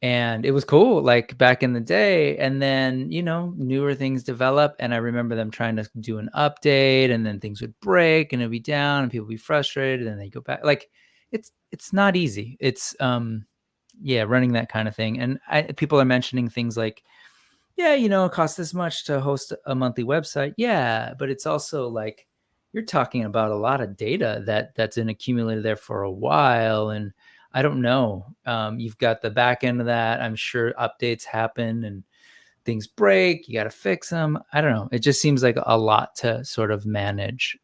And it was cool, like back in the day. And then, newer things develop. And I remember them trying to do an update, and then things would break and it'd be down and people would be frustrated, and they go back. Like it's not easy. It's running that kind of thing. And people are mentioning things like yeah, it costs this much to host a monthly website. Yeah, but it's also like you're talking about a lot of data that's been accumulated there for a while, and I don't know. You've got the back end of that. I'm sure updates happen and things break. You got to fix them. I don't know. It just seems like a lot to sort of manage.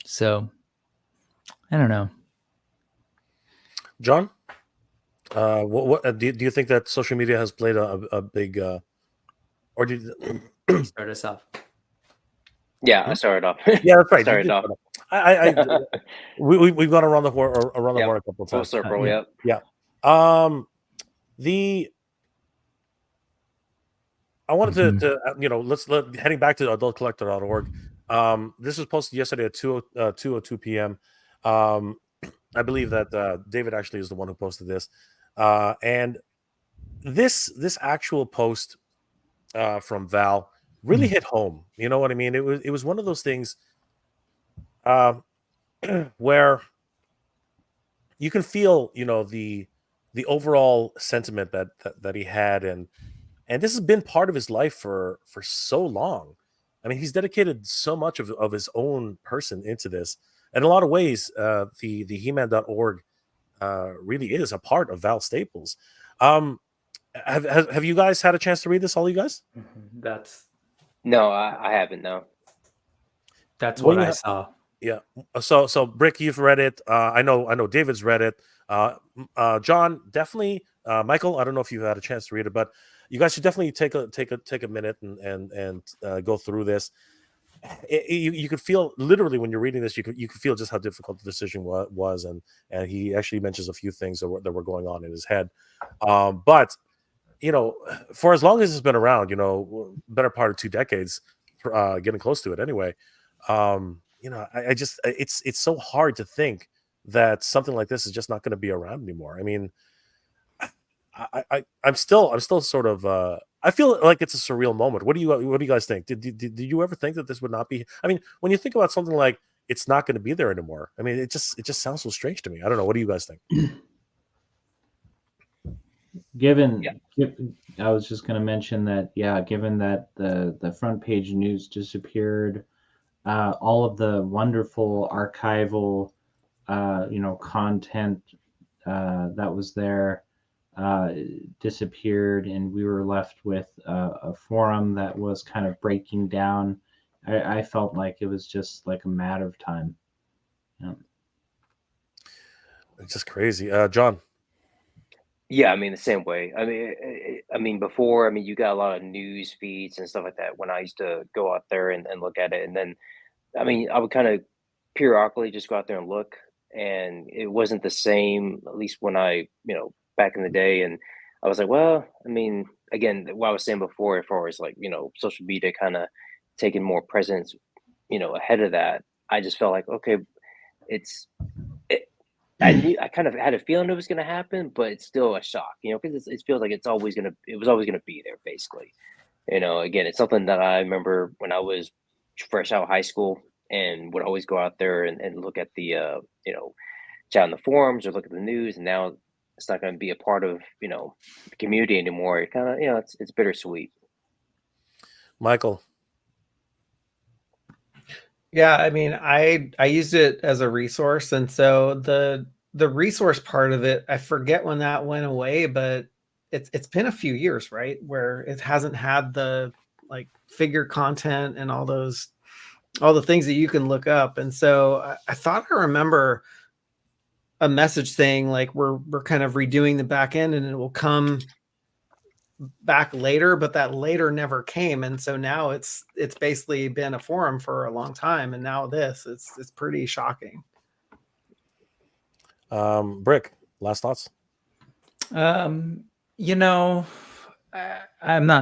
So I don't know. John, what do you think that social media has played a big, or did Start us off. Yeah, I started off. yeah, that's right. Started You off. did start off. We've gone around the Yep. horn a couple of Full times. circle. yeah. Yep. I wanted to heading back to adultcollector.org. This was posted yesterday at 2:02 p.m. I believe that David actually is the one who posted this, and this actual post from Val really hit home. You know what I mean? It was one of those things where you can feel, the overall sentiment that he had, and this has been part of his life for so long. I mean, he's dedicated so much of his own person into this. In a lot of ways, the He-Man.org really is a part of Val Staples. Have you guys had a chance to read this? All you guys? That's No, I haven't. No. what I saw. Yeah. So Brick, you've read it. I know David's read it. John, definitely. Michael, I don't know if you had a chance to read it, but you guys should definitely take a minute and go through this. You could feel literally when you're reading this, you could feel just how difficult the decision was, and he actually mentions a few things that were going on in his head. But for as long as it's been around, better part of 2 decades, getting close to it anyway. I just it's so hard to think that something like this is just not going to be around anymore. I mean, I'm still sort of I feel like it's a surreal moment. What do you guys think? Did you ever think that this would not be? I mean, when you think about something like it's not going to be there anymore, I mean, it just sounds so strange to me. I don't know. What do you guys think? I was just going to mention that, given that the front page news disappeared, all of the wonderful archival, content that was there disappeared, and we were left with a forum that was kind of breaking down. I felt like it was just like a matter of time. Yeah. It's just crazy. John. Yeah, I mean the same way. I mean before. I mean you got a lot of news feeds and stuff like that when I used to go out there and look at it, and then I mean I would kind of periodically just go out there and look, and it wasn't the same. At least when I back in the day, and I was like, well, I mean, again, what I was saying before, as far as like social media kind of taking more presence, ahead of that, I just felt like okay, it's I kind of had a feeling it was going to happen, but it's still a shock, because it feels like it was always going to be there, basically. Again, it's something that I remember when I was fresh out of high school and would always go out there and look at the, chat on the forums or look at the news. And now it's not going to be a part of, the community anymore. It kind of, it's bittersweet. Michael. Yeah, I mean, I used it as a resource, and so the resource part of it, I forget when that went away, but it's been a few years, right, where it hasn't had the like figure content and all the things that you can look up. And so I thought I remember a message saying like we're kind of redoing the back end and it will come back later, but that later never came, and so now it's basically been a forum for a long time, and now it's pretty shocking. Brick, last thoughts? I'm not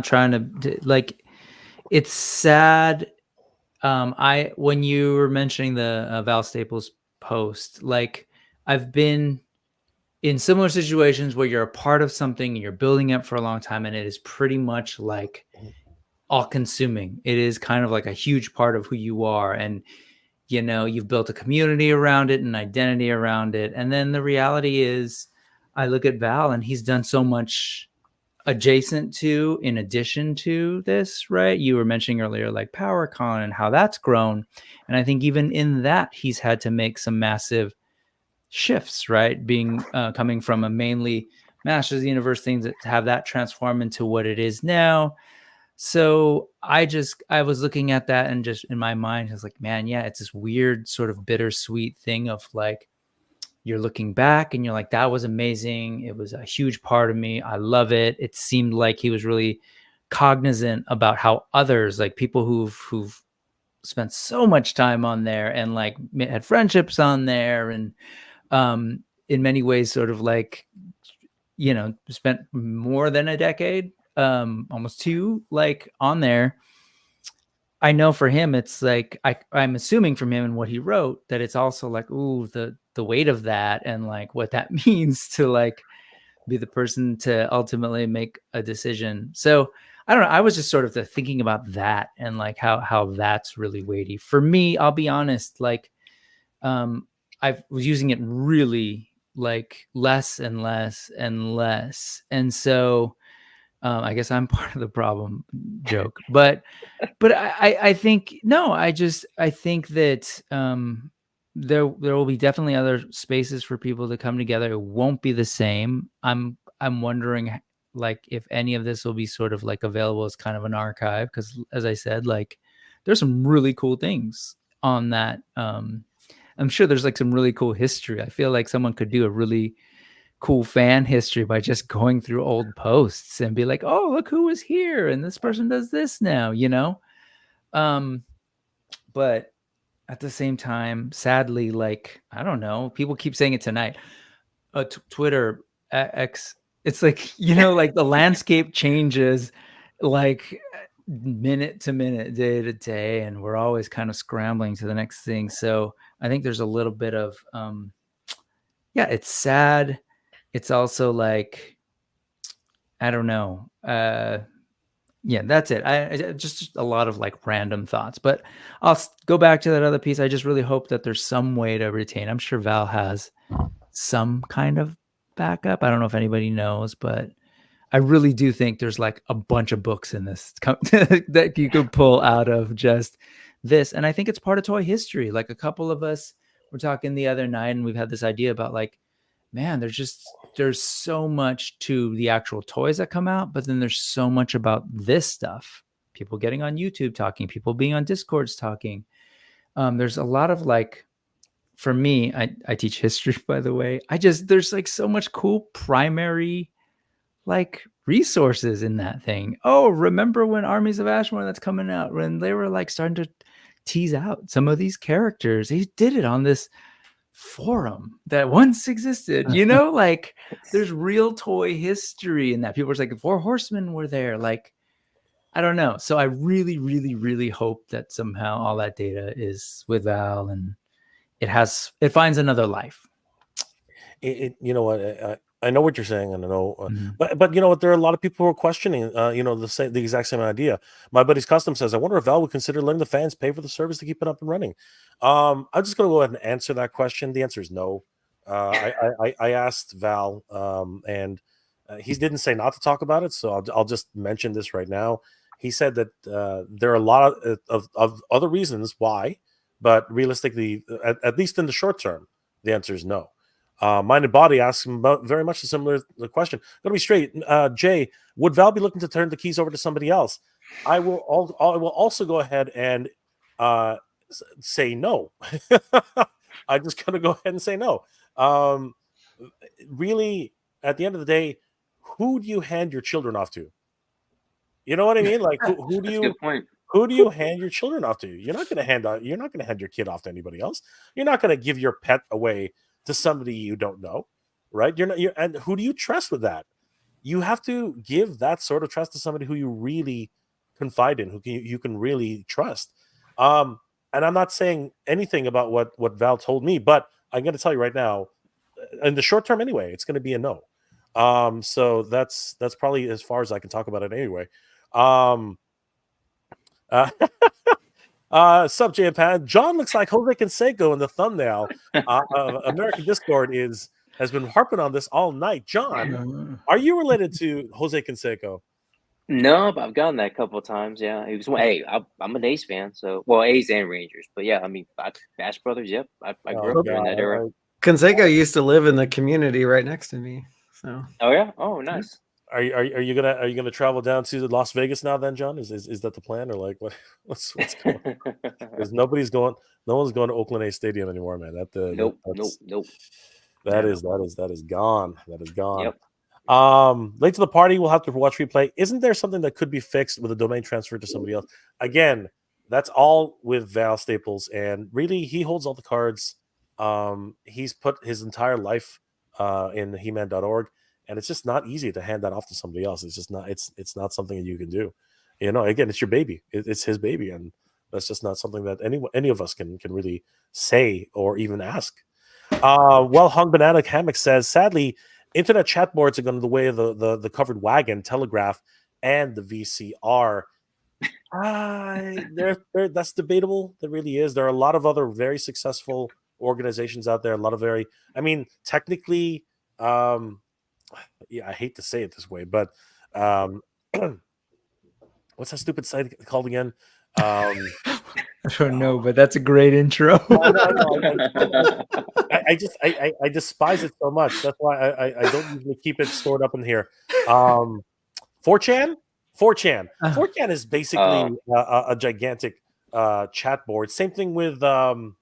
trying to like. It's sad. When you were mentioning the Val Staples post, like I've been in similar situations where you're a part of something and you're building up for a long time, and it is pretty much like all consuming. It is kind of like a huge part of who you are. And, you've built a community around it, an identity around it. And then the reality is I look at Val and he's done so much adjacent to, in addition to this, right? You were mentioning earlier, like PowerCon and how that's grown. And I think even in that, he's had to make some massive shifts, right? Being coming from a mainly Masters of the Universe thing to have that transform into what it is now. So I was looking at that and just in my mind, I was like, man, yeah, it's this weird sort of bittersweet thing of like, you're looking back and you're like, that was amazing. It was a huge part of me. I love it. It seemed like he was really cognizant about how others, like people who've spent so much time on there and like had friendships on there and in many ways sort of like, you know, spent more than a decade, almost two, like on there. I know for him, it's like I'm assuming from him and what he wrote that it's also like, ooh, the weight of that and like what that means to like be the person to ultimately make a decision. So I don't know. I was just sort of thinking about that and like how that's really weighty for me. I'll be honest, like I was using it really like less and less and less, and so I guess I'm part of the problem. Joke, but I think no, I think that there will be definitely other spaces for people to come together. It won't be the same. I'm wondering like if any of this will be sort of like available as kind of an archive, because as I said, like there's some really cool things on that. I'm sure there's like some really cool history. I feel like someone could do a really cool fan history by just going through old posts and be like, oh, look who was here and this person does this now, you know? But at the same time, sadly, like, I don't know, people keep saying it tonight. Twitter, X, it's like, you know, like the landscape changes like minute to minute, day to day, and we're always kind of scrambling to the next thing. So I think there's a little bit of, yeah, it's sad. It's also like, I don't know. Yeah, that's it. I just a lot of like random thoughts, but I'll go back to that other piece. I just really hope that there's some way to retain. I'm sure Val has some kind of backup. I don't know if anybody knows, but I really do think there's like a bunch of books in this that you could pull out of just this. And I think it's part of toy history. Like a couple of us were talking the other night and we've had this idea about like, man, there's so much to the actual toys that come out, but then there's so much about this stuff. People getting on YouTube talking, people being on Discords talking. There's a lot of like, for me, I teach history, by the way. There's like so much cool primary like resources in that thing. Oh, remember when Armies of Ashmore that's coming out, when they were like starting to tease out some of these characters. They did it on this forum that once existed, you know, like there's real toy history in that. People were like, the Four Horsemen were there. Like, I don't know. So I really, really, really hope that somehow all that data is with Val and it finds another life. You know what, I know what you're saying, and I know, but you know what, there are a lot of people who are questioning, you know, the exact same idea. My buddy's custom says, I wonder if Val would consider letting the fans pay for the service to keep it up and running. I'm just going to go ahead and answer that question. The answer is no. I asked Val, and he didn't say not to talk about it, so I'll just mention this right now. He said that there are a lot of other reasons why, but realistically, at least in the short term, the answer is no. Mind and Body asks him about very much a similar question. Gonna be straight, Jay. Would Val be looking to turn the keys over to somebody else? I will also go ahead and say no. I'm just gonna go ahead and say no. Really, at the end of the day, who do you hand your children off to? You know what I mean? Like, who do you hand your children off to? You're not gonna hand your kid off to anybody else. You're not gonna give your pet away to somebody you don't know, right? And who do you trust with that? You have to give that sort of trust to somebody who you really confide in, who you can really trust. And I'm not saying anything about what Val told me, but I'm going to tell you right now, in the short term anyway, it's going to be a no. So that's probably as far as I can talk about it anyway. Sub Japan. John looks like Jose Canseco in the thumbnail. American Discord is has been harping on this all night. John, are you related to Jose Canseco? No, but I've gotten that a couple of times. Yeah, he was. Hey, I'm an A's fan, so well, A's and Rangers. But yeah, I mean, Bash Brothers. Yep, I grew up during that era. Canseco used to live in the community right next to me. So. Oh yeah. Oh nice. Are you gonna travel down to Las Vegas now? Then, John, is that the plan, or like what's going on? Because no one's going to Oakland A Stadium anymore, man. Nope. That is gone. That is gone. Yep. Late to the party, we'll have to watch replay. Isn't there something that could be fixed with a domain transfer to somebody else? Again, that's all with Val Staples, and really, he holds all the cards. He's put his entire life in heman.org, and it's just not easy to hand that off to somebody else. It's just not. It's not something that you can do. Again, it's your baby. It's his baby, and that's just not something that any of us can really say or even ask. Well hung banana hammock says, sadly, internet chat boards are going the way of the covered wagon, telegraph, and the VCR. That's debatable. That really is. There are a lot of other very successful organizations out there. A lot of technically, I hate to say it this way, but what's that stupid site called again? I don't know, but that's a great intro. I despise it so much. That's why I don't usually keep it stored up in here. 4chan? 4chan is basically a gigantic chat board. Same thing with Reddit.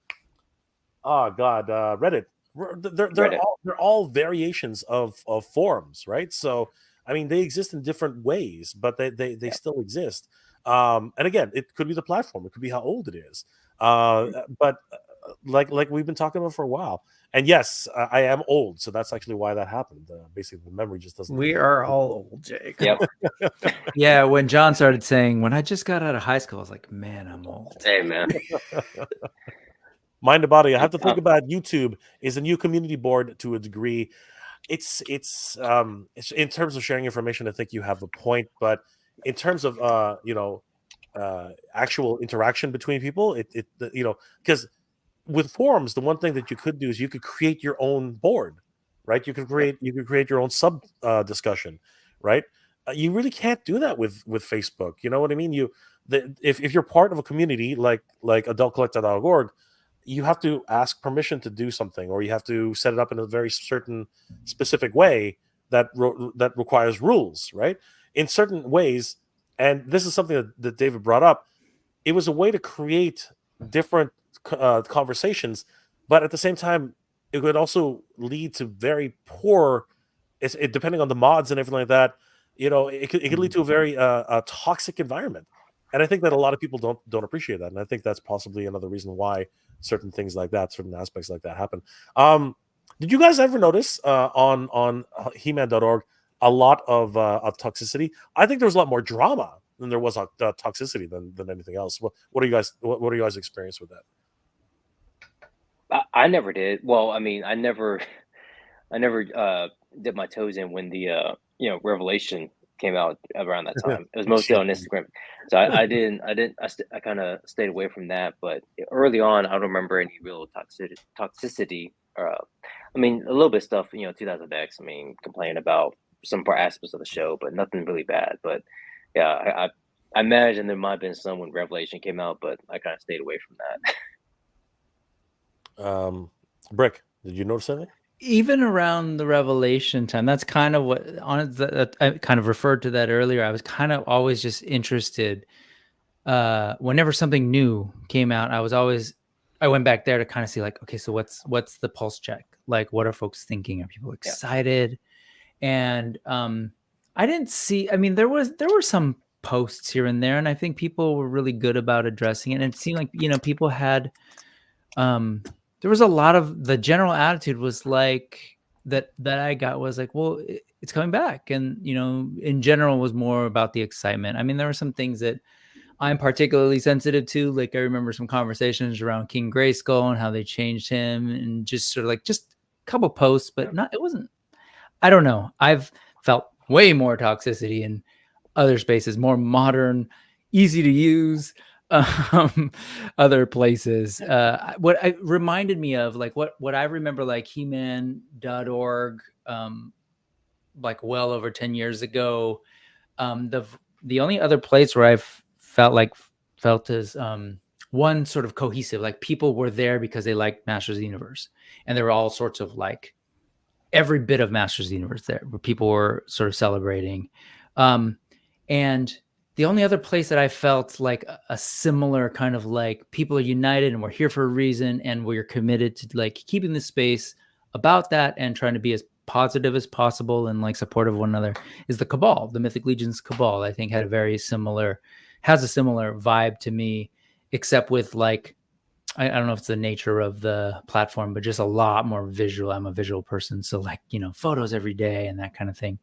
They're all variations of forums, right? So I mean, they exist in different ways, but they still exist. And again, it could be the platform, it could be how old it is. But like we've been talking about for a while. And yes, I am old, so that's actually why that happened. Basically, the memory just doesn't. We are all old, Jake. Yep. Yeah, when John started saying, when I just got out of high school, I was like, man, I'm old. Hey, man. Mind the body. I have to think about YouTube is a new community board to a degree. It's in terms of sharing information, I think you have a point, but in terms of actual interaction between people, because with forums, the one thing that you could do is you could create your own board, right? You could create your own sub discussion, right? You really can't do that with Facebook. You know what I mean? If you're part of a community like adultcollector.org, you have to ask permission to do something, or you have to set it up in a very certain specific way that requires rules, right? In certain ways, and this is something that David brought up, it was a way to create different conversations, but at the same time, it would also lead to very poor, depending on the mods and everything like that, it could lead to a very toxic environment. And I think that a lot of people don't appreciate that. And I think that's possibly another reason why certain things like that, certain aspects like that happen. Did you guys ever notice on heman.org a lot of toxicity? I think there was a lot more drama than there was toxicity than anything else. What are you guys' experience with that? I never did. Well, I mean, I never dipped my toes in when the Revelation came out around that time. It was mostly on Instagram, so I kind of stayed away from that. But early on, I don't remember any real toxicity. I mean, a little bit stuff, 2000X. I mean, complaining about some part aspects of the show, but nothing really bad. But yeah, I imagine there might have been some when Revelation came out, but I kind of stayed away from that. Brick, did you notice anything? Even around the Revelation time, that's kind of what I kind of referred to that earlier. I was kind of always just interested. Whenever something new came out, I went back there to kind of see, like, okay, so what's the pulse check? Like, what are folks thinking? Are people excited? Yeah. And I didn't see. I mean, there were some posts here and there, and I think people were really good about addressing it. And it seemed like people had. There was a lot of the general attitude was like that I got was like, well, it's coming back. And, in general was more about the excitement. I mean, there were some things that I'm particularly sensitive to. Like, I remember some conversations around King Grayskull and how they changed him, and just sort of like just a couple posts, but it wasn't, I don't know. I've felt way more toxicity in other spaces, more modern, easy to use, um, other places. What it reminded me of, like what I remember, like He-Man.org, like well over 10 years ago. The only other place where I've felt as one sort of cohesive, like people were there because they liked Masters of the Universe, and there were all sorts of like every bit of Masters of the Universe there, where people were sort of celebrating. And the only other place that I felt like a similar kind of like people are united and we're here for a reason and we're committed to like keeping the space about that and trying to be as positive as possible and like supportive of one another is the Cabal. The Mythic Legions Cabal, I think, has a similar vibe to me, except with like, I don't know if it's the nature of the platform, but just a lot more visual. I'm a visual person. So like, photos every day and that kind of thing.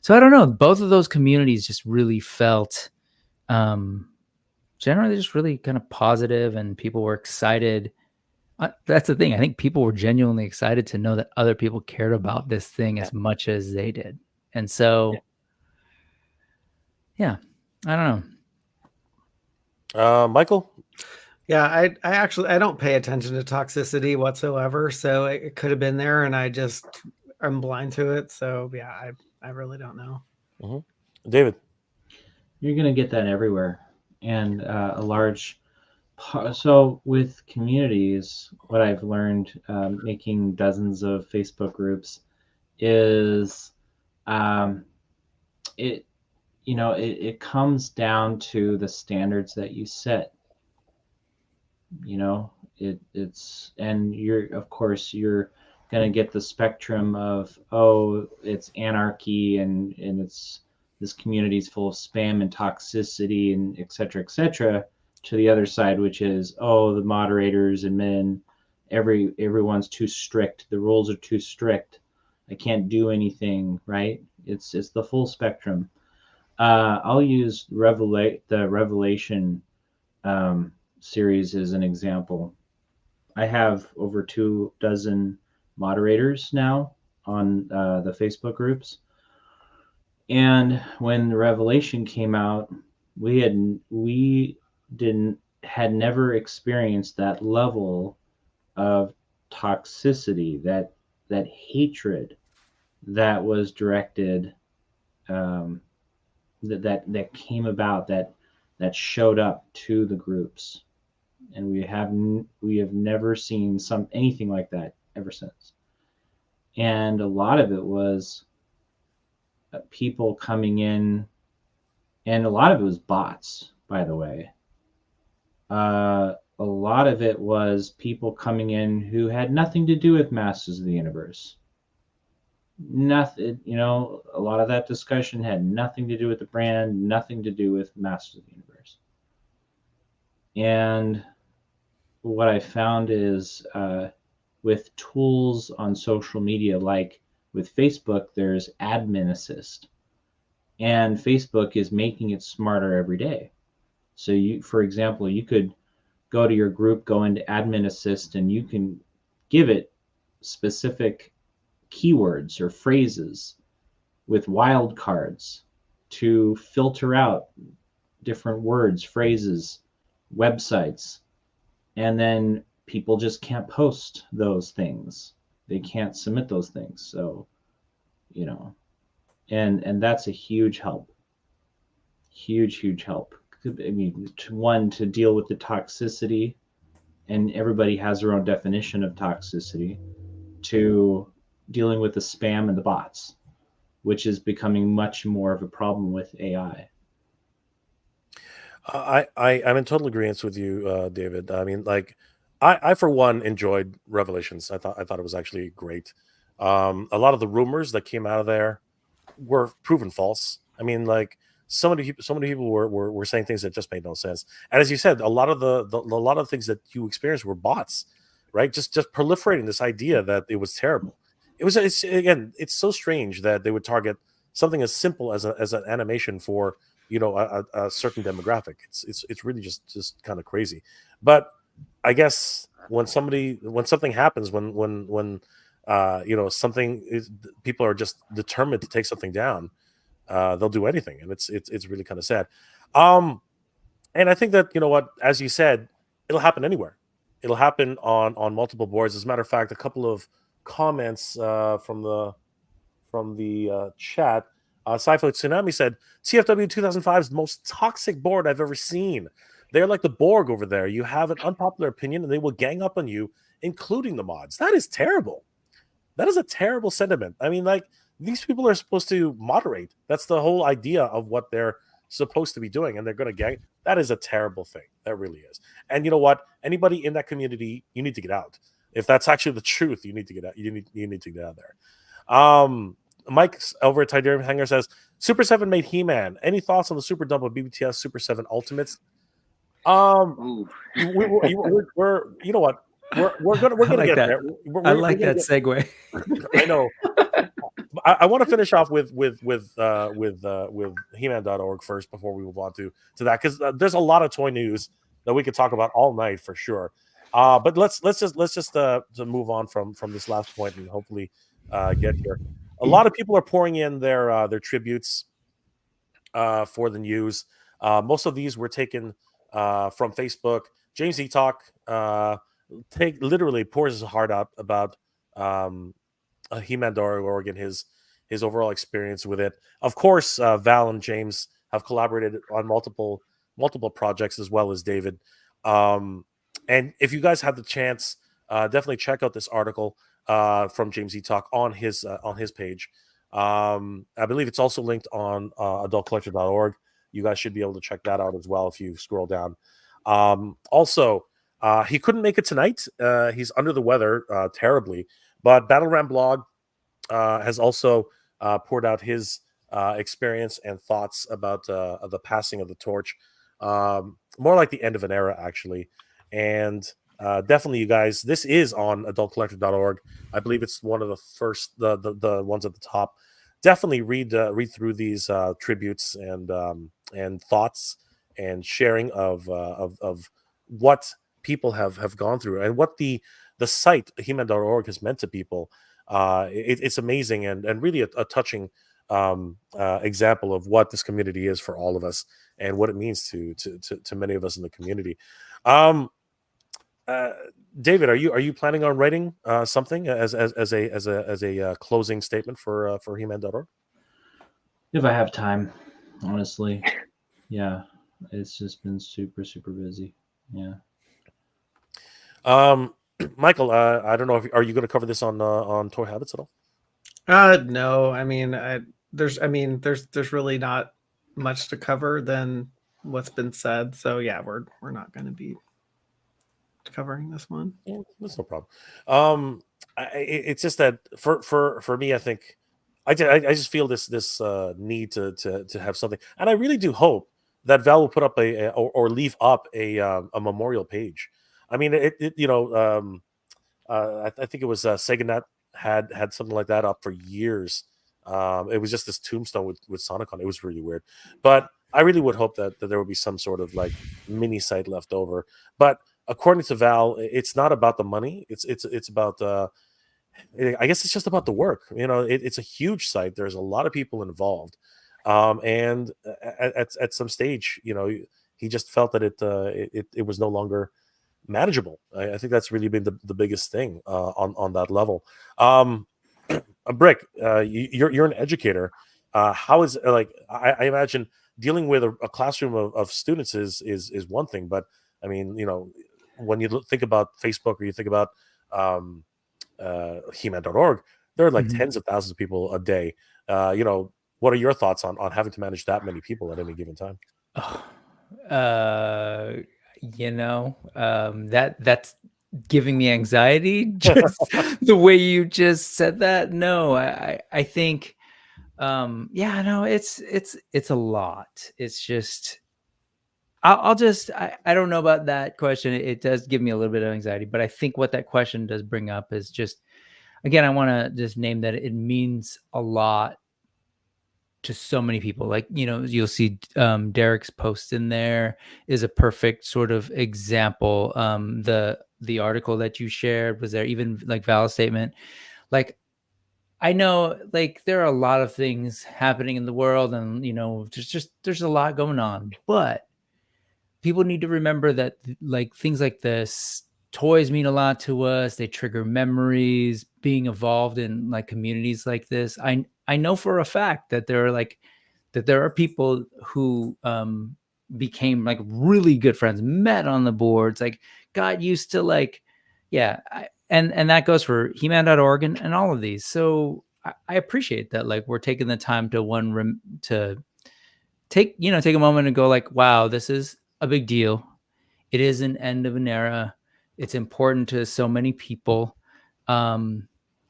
So I don't know. Both of those communities just really felt generally just really kind of positive, and people were excited. That's the thing. I think people were genuinely excited to know that other people cared about this thing as much as they did. And so, yeah, I don't know. Michael? Yeah, I actually don't pay attention to toxicity whatsoever. So it could have been there, and I'm blind to it. So yeah, I really don't know. Mm-hmm. David, you're going to get that everywhere, and a large. So with communities, what I've learned making dozens of Facebook groups is it comes down to the standards that you set. It's and of course you're going to get the spectrum of, oh, it's anarchy and this community's full of spam and toxicity and et cetera, to the other side, which is, oh, the moderators and men, everyone's too strict, the rules are too strict, I can't do anything, right? It's the full spectrum. I'll use the Revelation series as an example. I have over 24 moderators now on the Facebook groups. And when the Revelation came out, we had never experienced that level of toxicity, that hatred that was directed, that came about, that showed up to the groups, and we have never seen anything like that ever since. And a lot of it was people coming in, and a lot of it was bots, by the way. A lot of it was people coming in who had nothing to do with Masters of the Universe. Nothing, a lot of that discussion had nothing to do with the brand, nothing to do with Masters of the Universe. And what I found is with tools on social media, like with Facebook, there's admin assist, and Facebook is making it smarter every day. So for example, you could go to your group, go into admin assist, and you can give it specific keywords or phrases with wildcards to filter out different words, phrases, websites, and then people just can't post those things. They can't submit those things. So, and that's a huge help. Huge help. I mean, to deal with the toxicity, and everybody has their own definition of toxicity, to dealing with the spam and the bots, which is becoming much more of a problem with AI. I'm in total agreement with you, David. I mean, like, I for one enjoyed Revelations. I thought it was actually great. A lot of the rumors that came out of there were proven false. I mean, like, so many people were saying things that just made no sense. And as you said, a lot of the things that you experienced were bots, right? Just proliferating this idea that it was terrible. It's so strange that they would target something as simple as an animation for a certain demographic. It's really just kind of crazy. But I guess when something happens, when something is, people are just determined to take something down, they'll do anything, and it's really kind of sad. And I think that, you know what, as you said, it'll happen anywhere. It'll happen on multiple boards. As a matter of fact, a couple of comments from the chat. Sci-Fi Tsunami said, "TFW 2005 is the most toxic board I've ever seen. They're like the Borg over there. You have an unpopular opinion, and they will gang up on you, including the mods." That is terrible. That is a terrible sentiment. I mean, like, these people are supposed to moderate. That's the whole idea of what they're supposed to be doing, and they're going to gang. That is a terrible thing. That really is. And you know what? Anybody in that community, you need to get out. If that's actually the truth, you need to get out. You need to get out there. Mike over at Tidarium Hanger says, Super 7 made He-Man. Any thoughts on the Super Dump of BBTS Super 7 Ultimates? Ooh. We're you know what? We're gonna like get that. there. I like that segue. I know. I want to finish off with He-Man.org first before we move on to that, because there's a lot of toy news that we could talk about all night for sure. But let's just to move on from this last point and hopefully get here. A lot of people are pouring in their tributes for the news. Most of these were taken from Facebook. James E. Talk literally pours his heart out about He-Man.org and his overall experience with it. Of course, Val and James have collaborated on multiple projects, as well as David. And if you guys have the chance, definitely check out this article from James E. Talk on his page. I believe it's also linked on adultcollector.org. You guys should be able to check that out as well if you scroll down. Also, he couldn't make it tonight. He's under the weather terribly, but Battle Ram Blog has also poured out his experience and thoughts about the passing of the torch. More like the end of an era, actually. And definitely, you guys, this is on adultcollector.org. I believe it's one of the first, the ones at the top. Definitely read through these tributes and thoughts and sharing of what people have gone through and what the site He-Man.org has meant to people. It's amazing and really a touching example of what this community is for all of us and what it means to many of us in the community. David, are you planning on writing something as a closing statement for He-Man.org? If I have time, honestly. Yeah, it's just been super busy. Yeah. Michael, I don't know if are you going to cover this on Toy Habits at all? No. I mean, there's really not much to cover than what's been said. So yeah, we're not going to be covering this one. Yeah, that's no problem. It's just that for me, I think I just feel this need to have something, and I really do hope that Val will put up or leave up a memorial page. I mean, I think it was SegaNet had something like that up for years. It was just this tombstone with Sonic on it. It was really weird, but I really would hope that there would be some sort of like mini site left over. But according to Val, it's not about the money. It's about I guess it's just about the work. You know, it's a huge site. There's a lot of people involved, and at some stage, you know, he just felt that it was no longer manageable. I think that's really been the biggest thing on that level. A Brick, you're an educator. How is I imagine dealing with a classroom of students is one thing, but I mean, you know, when you think about Facebook or you think about He-Man.org, there are like tens of thousands of people a day. You know, what are your thoughts on having to manage that many people at any given time? You know, that's giving me anxiety. Just the way you just said that. No, I think, yeah, no, it's a lot. It's just, I don't know about that question. It does give me a little bit of anxiety, but I think what that question does bring up is just, again, I want to just name that it means a lot to so many people. Like, you know, you'll see Derek's post in there is a perfect sort of example. The article that you shared was there, even like Val's statement. Like, I know, like, there are a lot of things happening in the world, and you know, there's a lot going on, but people need to remember that like things like this, toys mean a lot to us. They trigger memories. Being involved in like communities like this, I know for a fact that there are people who became like really good friends, met on the boards, like got used to like, and that goes for He-Man.org and all of these. So I appreciate that, like we're taking the time to take a moment and go like, wow, this is a big deal. It is an end of an era. It's important to so many people.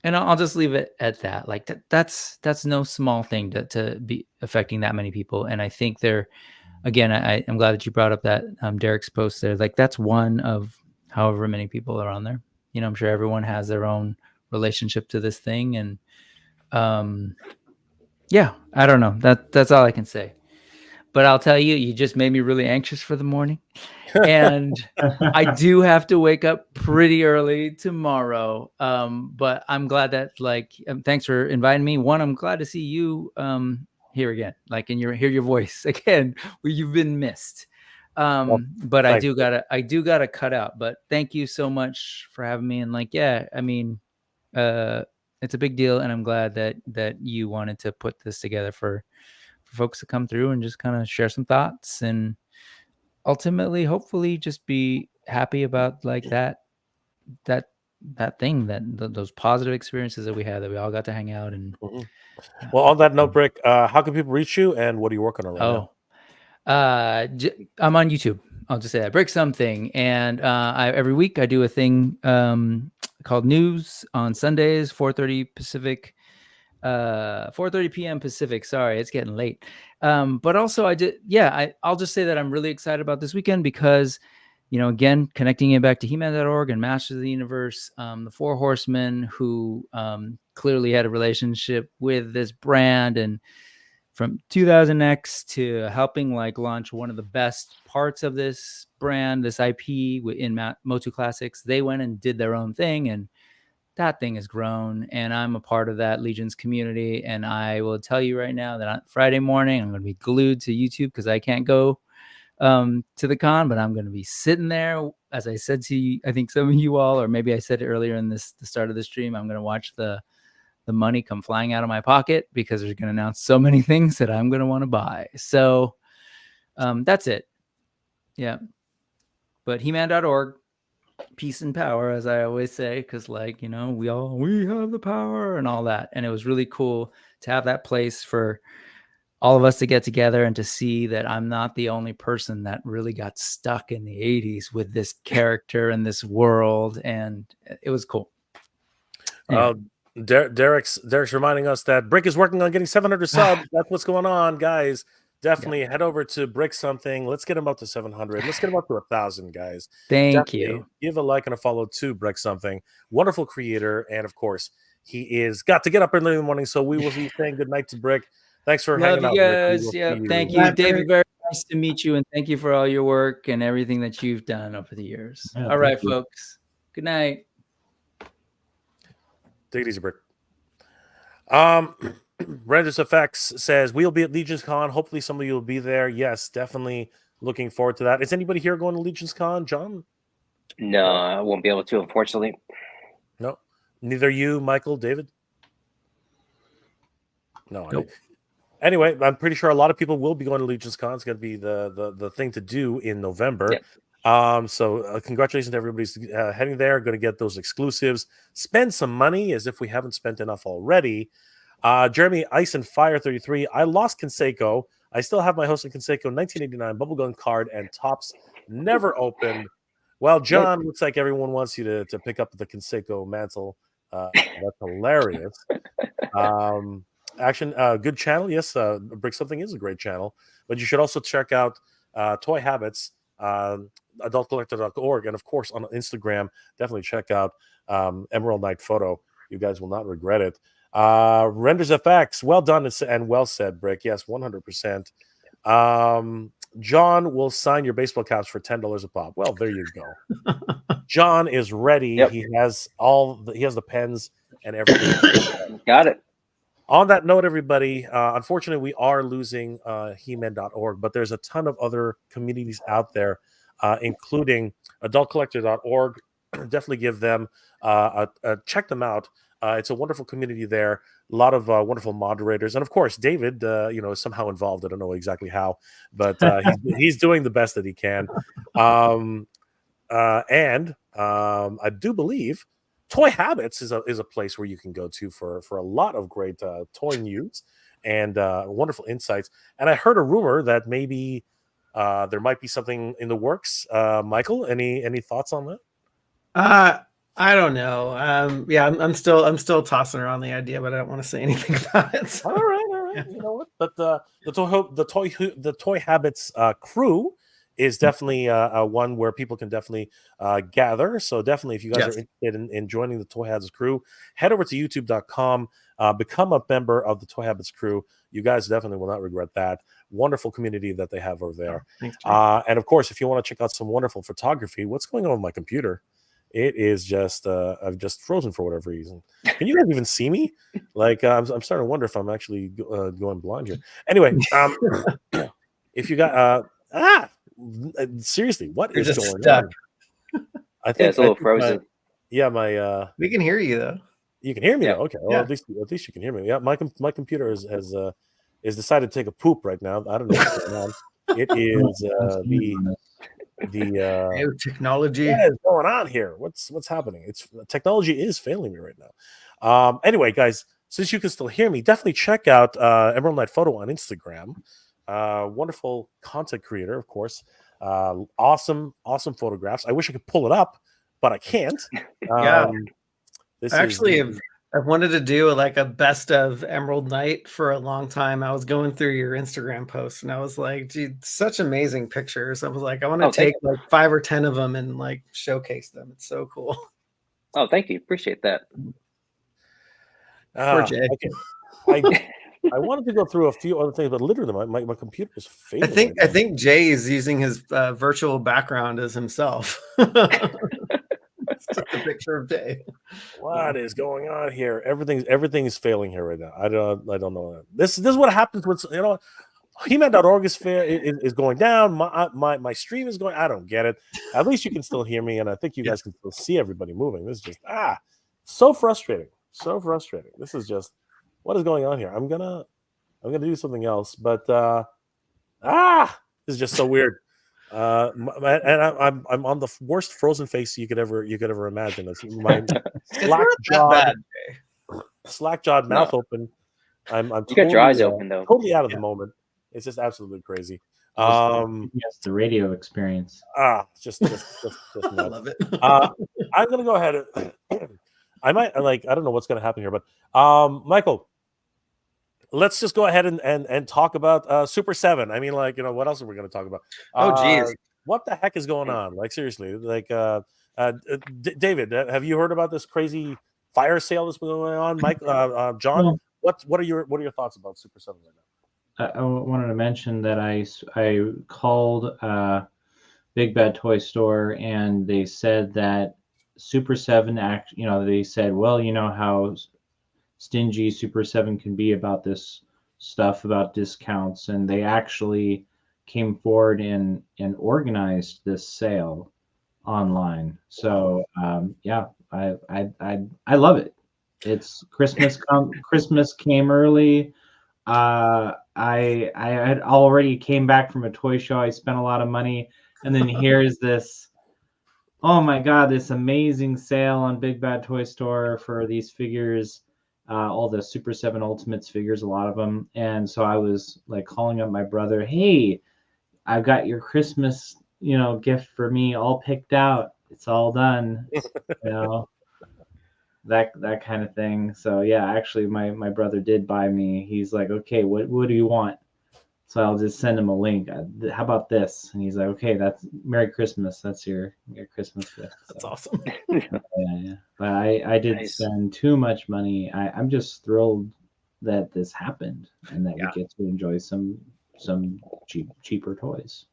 And I'll just leave it at that. Like that's no small thing to be affecting that many people. And I think again, I'm glad that you brought up that Derek's post there. Like that's one of however many people are on there. I'm sure everyone has their own relationship to this thing. And I don't know. That's all I can say. But I'll tell you, you just made me really anxious for the morning. And I do have to wake up pretty early tomorrow. But I'm glad that thanks for inviting me. One, I'm glad to see you here again, like hear your voice again, where you've been missed. But I do gotta cut out. But thank you so much for having me. And it's a big deal, and I'm glad that you wanted to put this together for folks to come through and just kind of share some thoughts and ultimately hopefully just be happy about like that thing, those positive experiences that we had, that we all got to hang out. And well, on that note, Brick, how can people reach you and what are you working on right now? I'm on YouTube. I'll just say that, Brick something. And every week I do a thing called News on Sundays, 4:30 Pacific, 4:30 p.m. Pacific. Sorry, it's getting late. But also I'll just say that I'm really excited about this weekend because, again, connecting it back to He-Man.org and Masters of the Universe, the Four Horsemen who clearly had a relationship with this brand, and from 2000X to helping like launch one of the best parts of this brand, this IP in MOTU Classics, they went and did their own thing, and that thing has grown, and I'm a part of that Legions community. And I will tell you right now that on Friday morning, I'm going to be glued to YouTube because I can't go to the con, but I'm going to be sitting there. As I said to you, I think some of you all, or maybe I said it earlier in the start of the stream, I'm going to watch the money come flying out of my pocket because they're going to announce so many things that I'm going to want to buy. So that's it. Yeah. But He-Man.org, peace and power, as I always say, because we have the power and all that. And it was really cool to have that place for all of us to get together and to see that I'm not the only person that really got stuck in the 80s with this character and this world. And it was cool. Anyway. Derek's reminding us that Brick is working on getting 700 subs. That's what's going on, guys. Definitely head over to Brick something. Let's get him up to 700. Let's get him up to 1,000, guys. Thank you. Give a like and a follow to Brick something. Wonderful creator, and of course, he is got to get up early in the morning. So we will be saying good night to Brick. Thanks for hanging out, guys. Yeah, thank you, David. Very nice to meet you, and thank you for all your work and everything that you've done over the years. Yeah, all right, folks. Good night. Take it easy, Brick. Renders Effects says we'll be at Legions Con. Hopefully, some of you will be there. Yes, definitely looking forward to that. Is anybody here going to Legions Con, John? No, I won't be able to, unfortunately. No, neither you, Michael, David. No. Nope. Anyway, I'm pretty sure a lot of people will be going to Legions Con. It's going to be the thing to do in November. Yep. So congratulations to everybody's heading there. Going to get those exclusives. Spend some money as if we haven't spent enough already. Jeremy Ice and Fire 33. I lost Conseco. I still have my Host of Conseco 1989 bubblegum card and tops never opened. Well, John, looks like everyone wants you to pick up the Conseco mantle. That's hilarious. Good channel. Yes, Brick Something is a great channel, but you should also check out Toy Habits, adultcollector.org, and of course on Instagram. Definitely check out Emerald Knight Photo. You guys will not regret it. Renders FX, well done and well said, Brick. Yes, 100%. John will sign your baseball caps for $10 a pop. Well, there you go. John is ready. Yep. He has the pens and everything. Got it. On that note, everybody, unfortunately, we are losing heman.org, but there's a ton of other communities out there, including adultcollector.org. Definitely give them check them out. It's a wonderful community there. A lot of wonderful moderators, and of course, David, is somehow involved. I don't know exactly how, but he's doing the best that he can. And I do believe Toy Habits is a place where you can go to for a lot of great toy news and wonderful insights. And I heard a rumor that maybe there might be something in the works. Michael, any thoughts on that? I don't know. Yeah, I'm still tossing around the idea, but I don't want to say anything about it. So. All right. Yeah. You know what? But the Toy Habits crew is definitely one where people can definitely gather. So definitely, if you guys are interested in joining the Toy Habits crew, head over to youtube.com, become a member of the Toy Habits crew. You guys definitely will not regret that. Wonderful community that they have over there. Thanks, and of course, if you want to check out some wonderful photography, what's going on with my computer? It is just I've just frozen for whatever reason. Can you guys even see me? Like I'm starting to wonder if I'm actually going blind here. Anyway, if you got seriously, what You're is just going stuck. on? I think it's a little frozen. My We can hear you though. you can hear me Yeah. now. Okay, well at least you can hear me. Yeah, my computer has decided to take a poop right now. I don't know what's going on. It is New technology. what is going on here? What's happening? It's technology is failing me right now. Anyway, guys, since you can still hear me, definitely check out Emerald Knight Photo on Instagram. Wonderful content creator, of course. Awesome photographs. I wish I could pull it up, but I can't. Yeah. This Actually, I've wanted to do like a best of Emerald Knight for a long time. I was going through your Instagram posts and I was like, dude, such amazing pictures. I was like, I want to take like 5 or 10 of them and like showcase them. It's so cool. Oh, thank you. Appreciate that. Poor Jay. Okay. I wanted to go through a few other things, but literally my computer is failing. I think Jay is using his virtual background as himself. It's just a picture of Jay. What is going on here? Everything is failing here right now. I don't know. This is what happens when He-Man.org is going down. My stream is going. I don't get it. At least you can still hear me, and I think you guys can still see everybody moving. This is just so frustrating. So frustrating. This is just what is going on here. I'm gonna do something else, but this is just so weird. And I'm on the worst frozen face you could ever imagine. It's my slack jawed mouth open. I'm You totally, got your eyes open though. totally out of the moment. It's just absolutely crazy. Yes, the radio experience. Just I nuts. love it. I'm gonna go ahead. I don't know what's gonna happen here, but Michael, let's just go ahead and talk about Super 7. I mean, what else are we gonna talk about? Oh, geez. What the heck is going on? Like, seriously, David, have you heard about this crazy fire sale that's been going on? Mike, John, what are your thoughts about Super 7 right now? I wanted to mention that I called Big Bad Toy Store, and they said that Super 7 they said, well, you know how stingy Super 7 can be about this stuff, about discounts, and they actually came forward and organized this sale online. So I love it. It's Christmas. Christmas came early. I had already came back from a toy show. I spent a lot of money, and then here's this. Oh my God! This amazing sale on Big Bad Toy Store for these figures, all the Super 7 Ultimates figures, a lot of them. And so I was like calling up my brother. Hey, I've got your Christmas, gift for me all picked out. It's all done. That kind of thing. So yeah, actually my brother did buy me. He's like, okay, what do you want? So I'll just send him a link. How about this? And he's like, okay, that's Merry Christmas. That's your Christmas gift. So, That's awesome. yeah. But I did spend too much money. I'm just thrilled that this happened and that we get to enjoy some cheaper toys.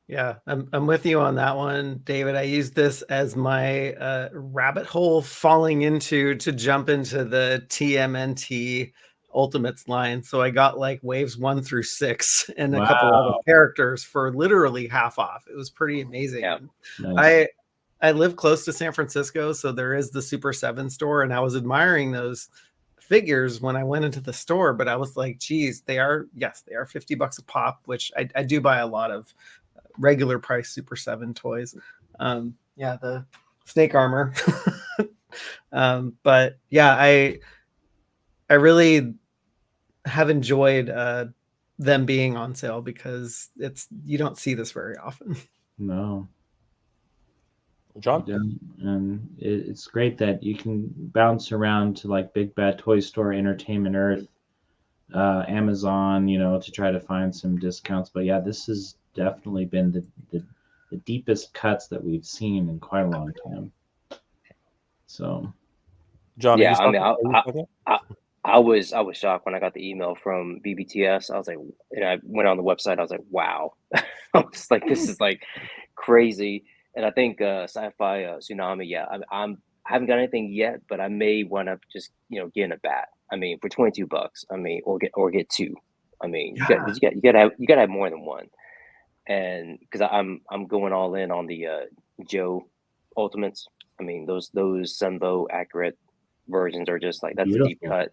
Yeah, I'm with you on that one, David. I use this as my rabbit hole falling into to jump into the TMNT Ultimates line. So I got like waves 1 through 6 and a couple other characters for literally half off. It was pretty amazing. Yeah. Nice. I live close to San Francisco, so there is the Super 7 store, and I was admiring those figures when I went into the store, but I was like, geez, they are $50 a pop, which I do buy a lot of regular price Super 7 toys. The snake armor. But yeah, I really have enjoyed them being on sale because you don't see this very often. No. John? Yeah, and it's great that you can bounce around to like Big Bad Toy Store, Entertainment Earth, Amazon, to try to find some discounts. But yeah, this has definitely been the deepest cuts that we've seen in quite a long time. So, John, yeah, I mean, I was shocked when I got the email from BBTS. I was like, and I went on the website. I was like, wow. I was like, this is like crazy. And I think Sci-Fi Tsunami. Yeah, I haven't got anything yet, but I may want to just get in a bat. I mean, for $22. I mean, or get two. I mean, you gotta have more than one. And because I'm going all in on the Joe Ultimates. I mean, those Sunbow accurate versions are just like, that's beautiful. A deep cut.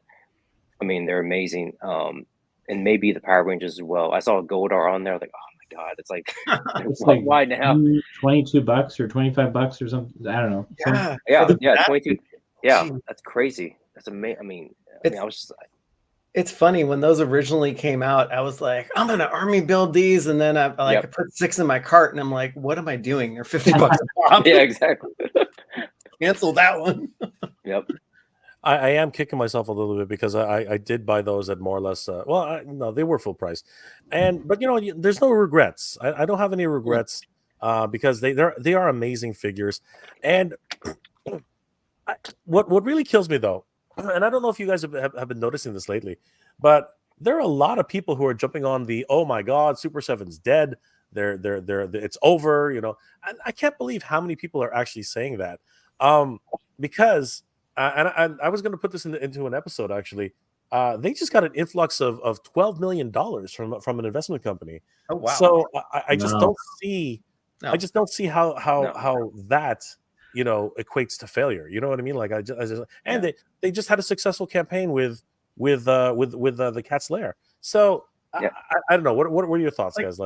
I mean, they're amazing. And maybe the Power Rangers as well. I saw Goldar on there. I was like, oh my god, it's like, why now? $22 or $25 or something. I don't know. Yeah, 22. Yeah, that's crazy. That's amazing. I mean, I was just like, it's funny when those originally came out, I was like, I'm gonna army build these, and then I put 6 in my cart, and I'm like, what am I doing? They're $50 a pop. Yeah, exactly. Cancel that one. Yep. I am kicking myself a little bit because I did buy those at more or less. No, they were full price, but there's no regrets. I don't have any regrets because they are amazing figures, and what really kills me though, and I don't know if you guys have been noticing this lately, but there are a lot of people who are jumping on the, oh my god, Super 7's dead. They're it's over. And I can't believe how many people are actually saying that, because. And I was going to put this into an episode, actually. They just got an influx of $12 million from an investment company. Oh, wow. So I just don't see I just don't see how that equates to failure. You know what I mean? Like they just had a successful campaign with the Cat's Lair. So I don't know. What were your thoughts, guys?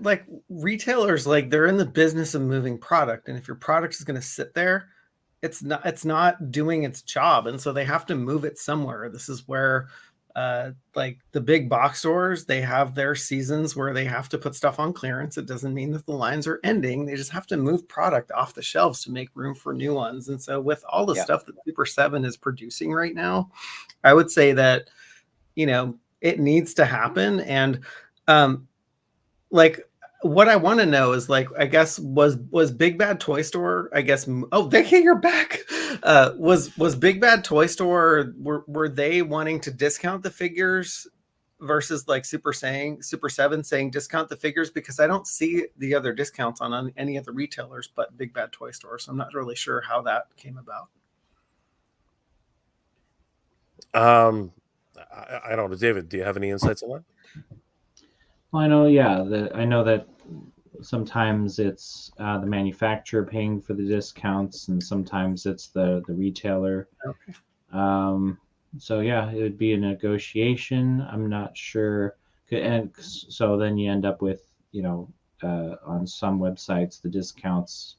Like retailers, they're in the business of moving product, and if your product is going to sit there, it's not doing its job, and so they have to move it somewhere. This is where like the big box stores, they have their seasons where they have to put stuff on clearance. It doesn't mean that the lines are ending. They just have to move product off the shelves to make room for new ones. And so with all the stuff that Super 7 is producing right now, I would say that it needs to happen. And what I want to know is, I guess, was Big Bad Toy Store, I guess, you're back. Was Big Bad Toy Store, were they wanting to discount the figures versus like Super 7 saying discount the figures? Because I don't see the other discounts on any other retailers but Big Bad Toy Store. So I'm not really sure how that came about. I don't know. David, do you have any insights on that? Well, I know that sometimes it's the manufacturer paying for the discounts, and sometimes it's the retailer. Okay. So yeah, it would be a negotiation. I'm not sure, and so then you end up with on some websites the discounts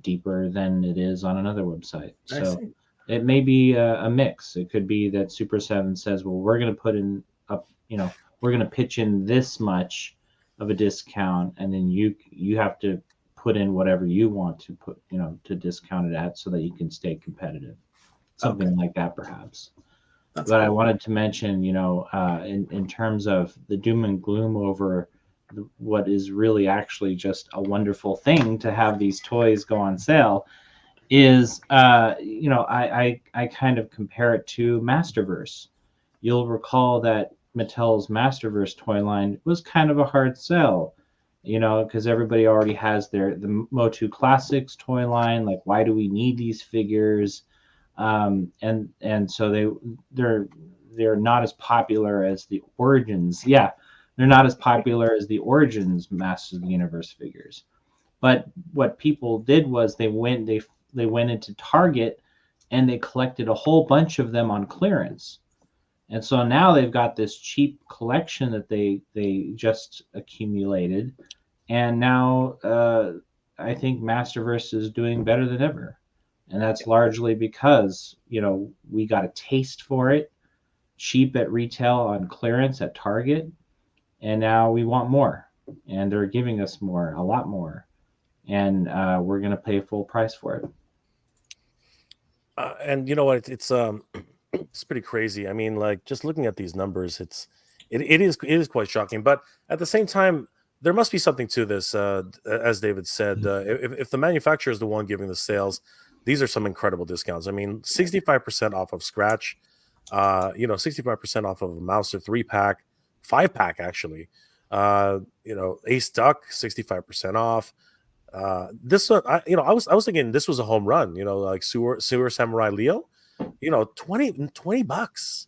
deeper than it is on another website. So it may be a mix. It could be that Super 7 says, well, we're going to put in up, we're going to pitch in this much of a discount, and then you have to put in whatever you want to put, to discount it at, so that you can stay competitive. Something like that, perhaps. But cool. I wanted to mention, in terms of the doom and gloom over what is really actually just a wonderful thing to have these toys go on sale, is, I kind of compare it to Masterverse. You'll recall that Mattel's Masterverse toy line was kind of a hard sell, because everybody already has the MOTU Classics toy line. Like, why do we need these figures? and so they're not as popular as the Origins. Yeah, they're not as popular as the Origins Masters of the Universe figures. But what people did was they went into Target and they collected a whole bunch of them on clearance. And so now they've got this cheap collection that they just accumulated, and now I think Masterverse is doing better than ever, and that's largely because we got a taste for it, cheap at retail on clearance at Target, and now we want more, and they're giving us more, a lot more, and we're gonna pay full price for it. And you know what? It's pretty crazy. I mean, like just looking at these numbers, it is quite shocking. But at the same time, there must be something to this. As David said, if the manufacturer is the one giving the sales, these are some incredible discounts. I mean, 65% off of scratch. 65% off of a Mouser 3-pack, 5-pack actually. Ace Duck 65% off. This one, I was thinking this was a home run. Like Sewer Samurai Leo. 20 bucks.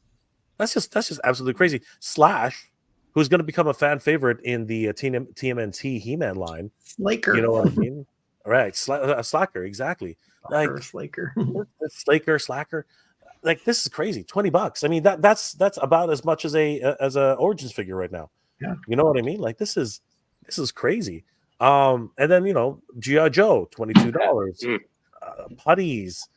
That's just absolutely crazy. Slash, who's going to become a fan favorite in the TMNT He-Man line. Slaker. You know what I mean? All right, Slacker, exactly. Slaker. Slacker. Like this is crazy. 20 bucks. I mean that's about as much as a Origins figure right now. Yeah. You know what I mean? Like this is crazy. And then G.I. Joe, $22. Putties.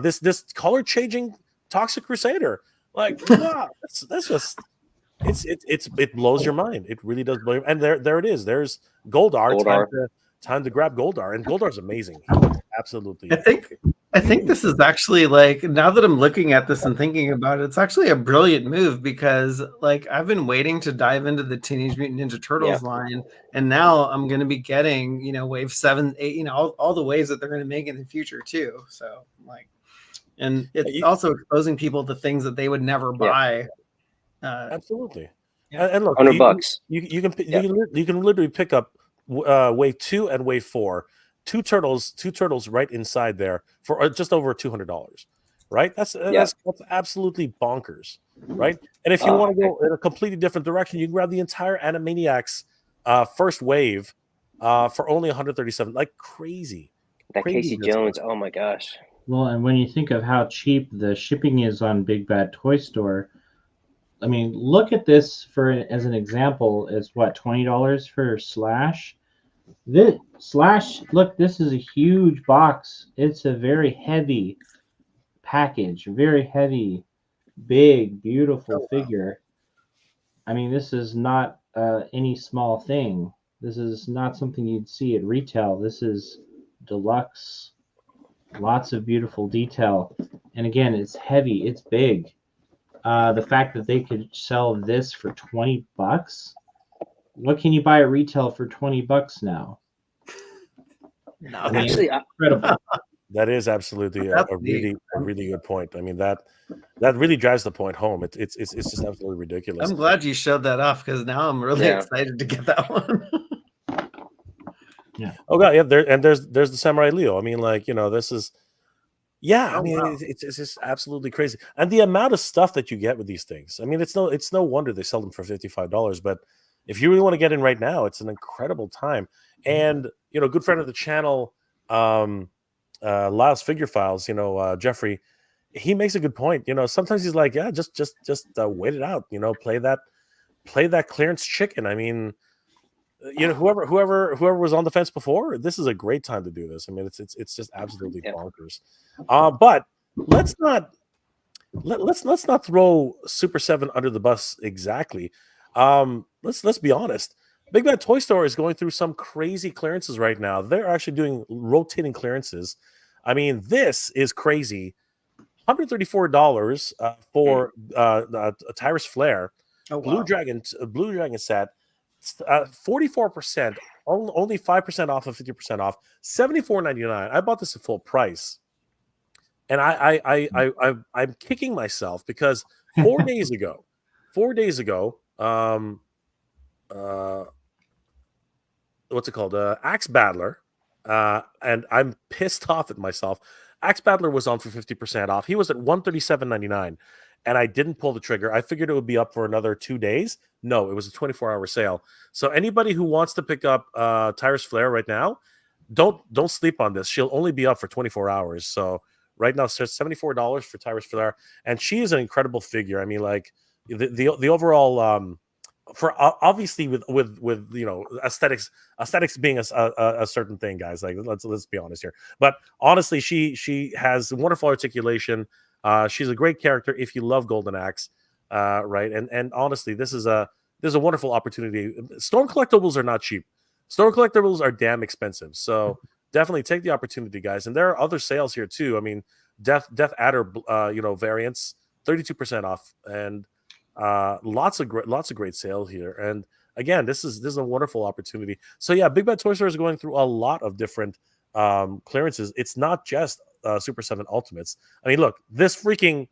This color changing Toxic Crusader. Like wow, that's just it blows your mind. It really does blow your mind. And there it is. There's Goldar. Time to grab Goldar. And Goldar's amazing. Absolutely. I think this is actually, like, now that I'm looking at this and thinking about it, it's actually a brilliant move because, like, I've been waiting to dive into the Teenage Mutant Ninja Turtles line, and now I'm going to be getting, wave 7, 8, all the waves that they're going to make in the future too. So, like, and it's also exposing people to things that they would never buy. Absolutely. Yeah. And look, $100. You can literally pick up wave 2 and wave 4. Two turtles right inside there for just over $200, right? That's absolutely bonkers, right? And if you want to go in a completely different direction, you can grab the entire Animaniacs first wave for only $137. Like crazy. That Casey Jones, oh my gosh. Well, and when you think of how cheap the shipping is on Big Bad Toy Store, I mean, look at this as an example. It's what, $20 for Slash? Look, this is a huge box. It's a very heavy package, very heavy, big, beautiful figure. I mean, this is not any small thing. This is not something you'd see at retail. This is deluxe, lots of beautiful detail. And again, it's heavy, it's big. The fact that they could sell this for 20 bucks, what can you buy at retail for 20 bucks now? No, actually, incredible. That is absolutely a really good point. I mean that really drives the point home. It's just absolutely ridiculous. I'm glad you showed that off because now I'm really excited to get that one. Yeah. Oh god, yeah. There's the Samurai Leo. I mean, like this is. Yeah, it's just absolutely crazy, and the amount of stuff that you get with these things. I mean, it's no wonder they sell them for $55. But if you really want to get in right now, it's an incredible time. And good friend of the channel, Lyle's Figure Files, Jeffrey, he makes a good point. Sometimes he's like, yeah, just wait it out. Play that clearance chicken. I mean, whoever was on the fence before, this is a great time to do this. I mean, it's just absolutely bonkers. But let's not throw Super 7 under the bus exactly. Let's be honest. Big Bad Toy Store is going through some crazy clearances right now. They're actually doing rotating clearances. I mean, this is crazy. $134 for a Tyrus Flare, Blue Dragon set. 44%, only 5% off of 50% off, $74.99. I bought this at full price, and I'm kicking myself because 4 days ago, what's it called? Axe Battler, and I'm pissed off at myself. Axe Battler was on for 50% off. He was at $137.99, and I didn't pull the trigger. I figured it would be up for another 2 days. No, it was a 24-hour sale. So anybody who wants to pick up Tyrus Flair right now, don't sleep on this. She'll only be up for 24 hours. So right now, it's $74 for Tyrus Flair, and she is an incredible figure. I mean, like the overall for obviously with aesthetics being a certain thing, guys. Like let's be honest here. But honestly, she has wonderful articulation. She's a great character if you love Golden Axe, right? And honestly, this is a wonderful opportunity. Storm collectibles are not cheap. Storm collectibles are damn expensive. So definitely take the opportunity, guys. And there are other sales here too. I mean, Death Adder, variants, 32% off, and lots of great sale here. And again, this is a wonderful opportunity. So yeah, Big Bad Toy Store is going through a lot of different clearances. It's not just Super 7 Ultimates. I mean, look, this freaking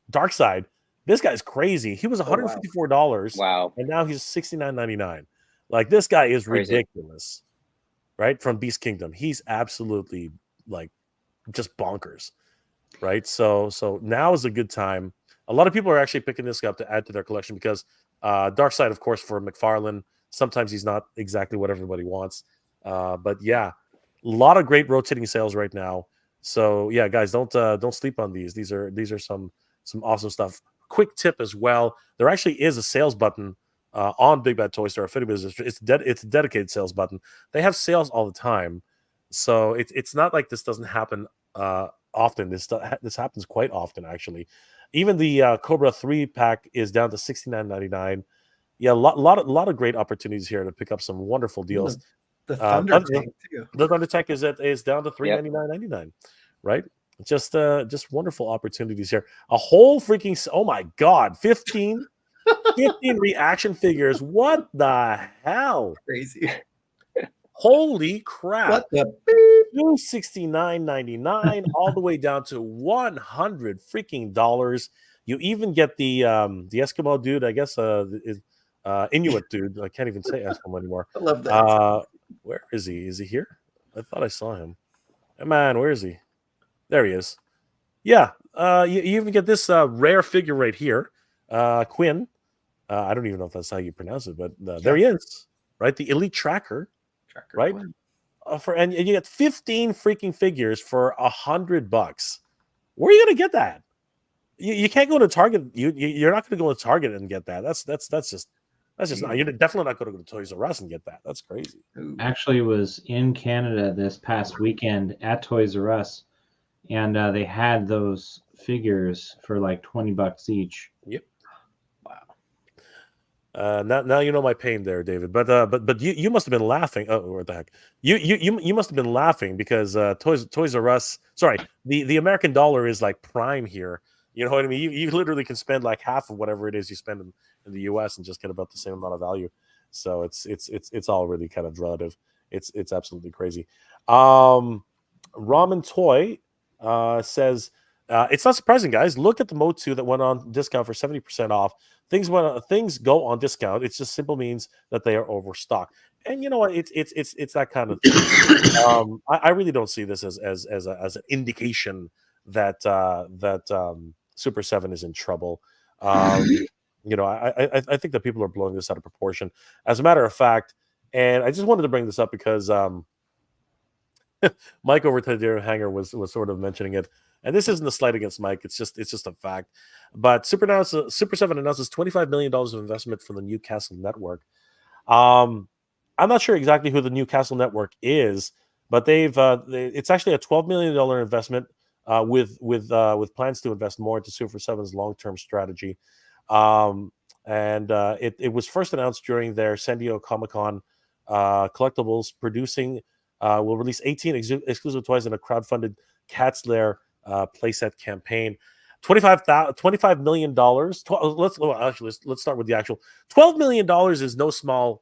Dark Side, this guy's crazy. He was $154. Wow. And now he's $69.99. Like, this guy is Crazy. ridiculous, right? From Beast Kingdom. He's absolutely like just bonkers, right? So now is a good time. A lot of people are actually picking this up to add to their collection because Dark Side, of course, for McFarlane, sometimes he's not exactly what everybody wants. But yeah, a lot of great rotating sales right now. So yeah, guys, don't sleep on these. These are some awesome stuff. Quick tip as well: there actually is a sales button on Big Bad Toy Store. It's a dedicated sales button. They have sales all the time, so it's not like this doesn't happen often. This happens quite often, actually. Even the Cobra 3 pack is down to $69.99. Yeah, a lot of great opportunities here to pick up some wonderful deals. The Thunder Tank too. The Thunder Tank is down to $399.99, right? Just wonderful opportunities here. A whole freaking oh my god, 15 reaction figures. What the hell? Crazy. Holy crap. What the $269.99 all the way down to $100 freaking dollars. You even get the Eskimo dude, I guess Inuit dude. I can't even say Eskimo anymore. I love that. Where is he? Is he here? I thought I saw him. Hey, man, where is he? There he is. Yeah, you even get this rare figure right here, Quinn. I don't even know if that's how you pronounce it, but there he is, right? The Elite Tracker right? And you get 15 freaking figures for $100. Where are you gonna get that? You can't go to Target. You're not gonna go to Target and get that. That's just not. You're definitely not going to go to Toys R Us and get that. That's crazy. Actually, was in Canada this past weekend at Toys R Us, and they had those figures for like $20 each. Yep. Wow. Now you know my pain there, David. But you must have been laughing. Oh, what the heck? You must have been laughing because Toys R Us. Sorry, the American dollar is like prime here. You know what I mean? You literally can spend like half of whatever it is you spend in the US and just get about the same amount of value. So it's all really kind of relative. It's absolutely crazy. Ramen Toy says it's not surprising, guys. Look at the MOTU that went on discount for 70% off. Things go on discount. It just simple means that they are overstocked. And you know what? It's that kind of thing. I really don't see this as an indication that Super 7 is in trouble. You know, I think that people are blowing this out of proportion. As a matter of fact, and I just wanted to bring this up because Mike over to the Hanger was sort of mentioning it, and this isn't a slight against Mike. It's just a fact. But Super 7 announces $25 million of investment from the Newcastle Network. I'm not sure exactly who the Newcastle Network is, but it's actually a $12 million investment. With plans to invest more into Super 7's long-term strategy. It was first announced during their San Diego Comic-Con. Collectibles producing will release 18 exclusive toys in a crowdfunded Cat's Lair playset campaign. $25 million. Let's start with the actual $12 million is no small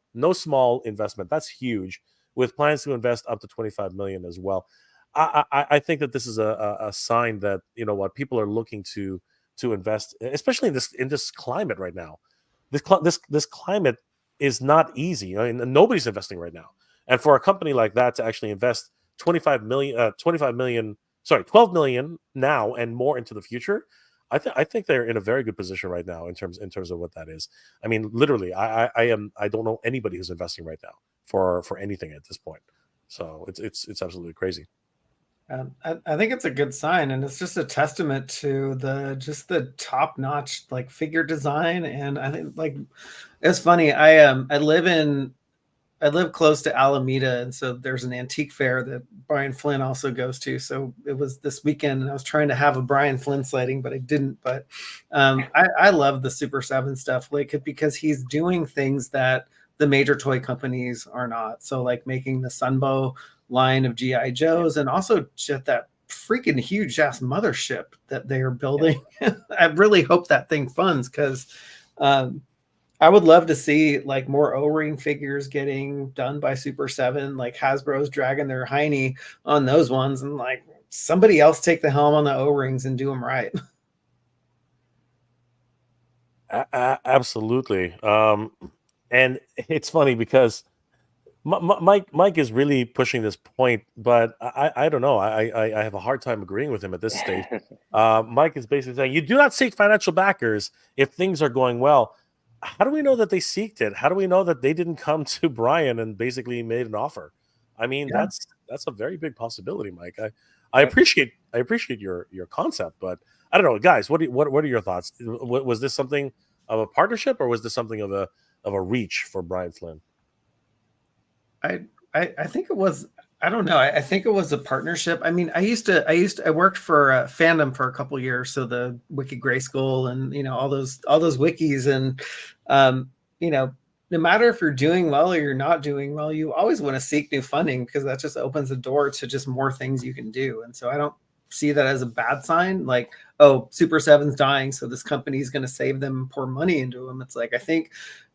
investment. That's huge, with plans to invest up to $25 million as well. I think that this is a sign that, you know what, people are looking to invest, especially in this climate right now. This climate is not easy. I mean, nobody's investing right now, and for a company like that to actually invest 25 million, sorry, 12 million now and more into the future. I think they're in a very good position right now in terms of what that is. I mean, literally, I don't know anybody who's investing right now for anything at this point. So it's absolutely crazy. I think it's a good sign, and it's just a testament to the top notch like figure design. And I think like it's funny. I live close to Alameda, and so there's an antique fair that Brian Flynn also goes to. So it was this weekend, and I was trying to have a Brian Flynn sighting, but I didn't. But I love the Super 7 stuff, like because he's doing things that the major toy companies are not. So like making the Sunbow line of GI Joes, and also just that freaking huge ass mothership that they are building. I really hope that thing funds, because I would love to see like more O-ring figures getting done by Super 7, like Hasbro's dragging their hiney on those ones, and like somebody else take the helm on the O-rings and do them right. Absolutely. And it's funny because Mike is really pushing this point, but I don't know. I have a hard time agreeing with him at this stage. Mike is basically saying you do not seek financial backers if things are going well. How do we know that they seeked it? How do we know that they didn't come to Brian and basically made an offer? I mean, Yeah. that's a very big possibility, Mike. I appreciate your concept, but I don't know, guys. What are your thoughts? Was this something of a partnership, or was this something of a reach for Brian Flynn? I think it was, I don't know. I think it was a partnership. I mean, I worked for Fandom for a couple years. So the Wiki Grayskull and, all those wikis, and, no matter if you're doing well or you're not doing well, you always want to seek new funding, because that just opens the door to just more things you can do. And so I don't see that as a bad sign. Like, oh, Super 7's dying, so this company is going to save them and pour money into them. It's like, I think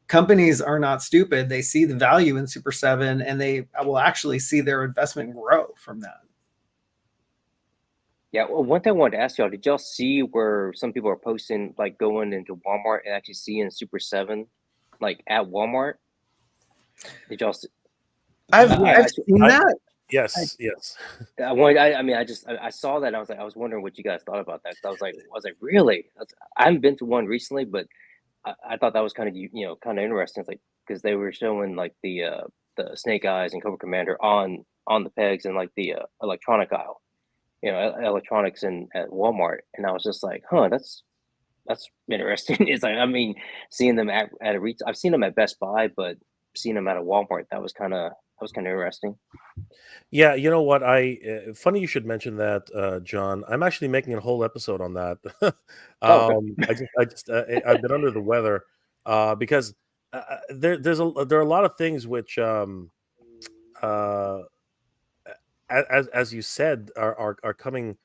companies are not stupid. They see the value in Super 7, and they will actually see their investment grow from that. Yeah, well, one thing I wanted to ask y'all, did y'all see where some people are posting, like going into Walmart and actually seeing Super 7, like at Walmart? Did y'all see? I've seen that. Yes. I saw that, and I was wondering what you guys thought about that. I was like, really? I haven't been to one recently, but I thought that was kind of kind of interesting. It's like, because they were showing like the Snake Eyes and Cobra Commander on the pegs and like the electronic aisle, electronics at Walmart, and I was just like, huh, that's interesting. It's like, I mean, seeing them at a retail, I've seen them at Best Buy, but seeing them at a Walmart, that was kind of interesting. Yeah, you know what? Funny you should mention that, John. I'm actually making a whole episode on that. I've been under the weather because there are a lot of things which, uh, as you said, are coming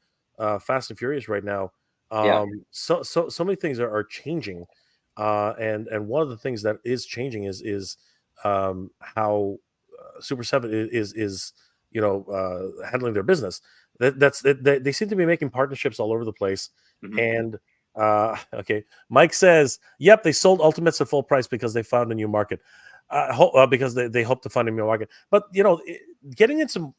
fast and furious right now. Yeah. So many things are changing, and one of the things that is changing is how Super 7 is handling their business. They seem to be making partnerships all over the place. Mhm. And okay, Mike says, "Yep, they sold Ultimates at full price because they found a new market, because they hope to find a new market." But getting into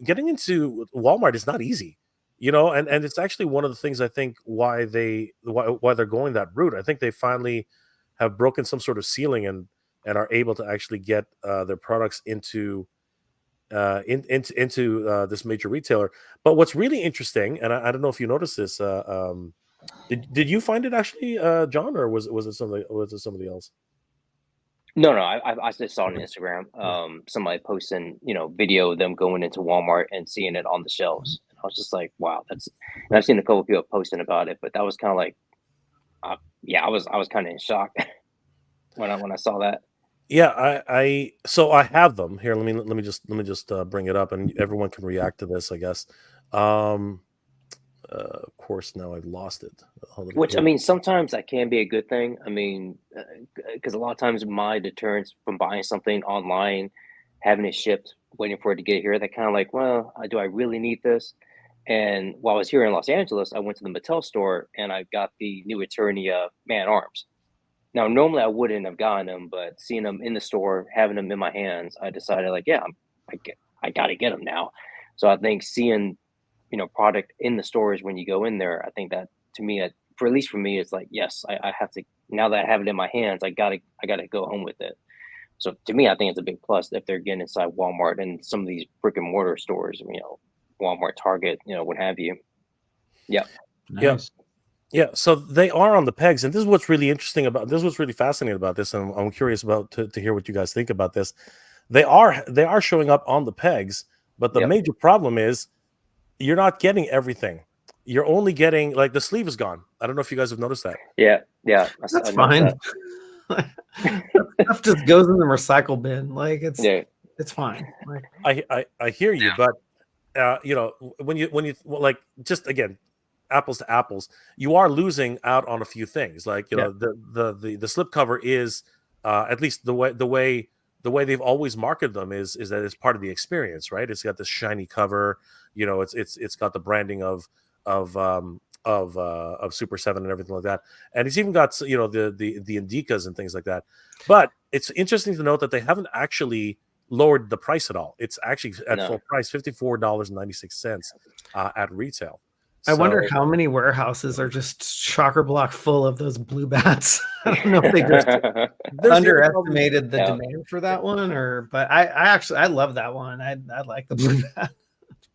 Walmart is not easy, and it's actually one of the things I think why they're going that route. I think they finally have broken some sort of ceiling and are able to actually get their products into this major retailer. But what's really interesting, and I don't know if you noticed this, did you find it actually, John, or was it somebody else? No, I just saw it on Instagram. Somebody posting, video of them going into Walmart and seeing it on the shelves. And I was just like, wow, and I've seen a couple of people posting about it, but that was kind of like, I was kind of in shock when I saw that. Yeah, so I have them here. Let me just bring it up, and everyone can react to this, I guess. Of course, now I've lost it. Which, I mean, sometimes that can be a good thing. I mean, because a lot of times my deterrence from buying something online, having it shipped, waiting for it to get here, that kind of like, well, do I really need this? And while I was here in Los Angeles, I went to the Mattel store and I got the new Eternia Man Arms. Now, normally I wouldn't have gotten them, but seeing them in the store, having them in my hands, I decided like, yeah, I got to get them now. So I think seeing, product in the stores when you go in there, I think that to me, for at least for me, it's like, yes, I have to, now that I have it in my hands, I gotta go home with it. So to me, I think it's a big plus if they're getting inside Walmart and some of these brick and mortar stores, Walmart, Target, what have you. Yeah. Nice. Yeah, so they are on the pegs, and this is what's really interesting about this. What's really fascinating about this, and I'm curious about to hear what you guys think about this. They are showing up on the pegs, but the Yep. major problem is you're not getting everything. You're only getting, like, the sleeve is gone. I don't know if you guys have noticed that. Yeah. That's I noticed fine. that. That stuff just goes in the recycle bin. Like Yeah. it's fine. Like I hear you, but when you like, just again, apples to apples, you are losing out on a few things. Like, the slipcover is at least the way they've always marketed them is that it's part of the experience, right? It's got this shiny cover, it's got the branding of Super 7 and everything like that, and it's even got the indicas and things like that. But it's interesting to note that they haven't actually lowered the price at all. It's actually at full price, $54.96 at retail. I wonder how many warehouses are just shocker block full of those blue bats. I don't know if they just underestimated the demand for that one, but I love that one. I like the blue bat.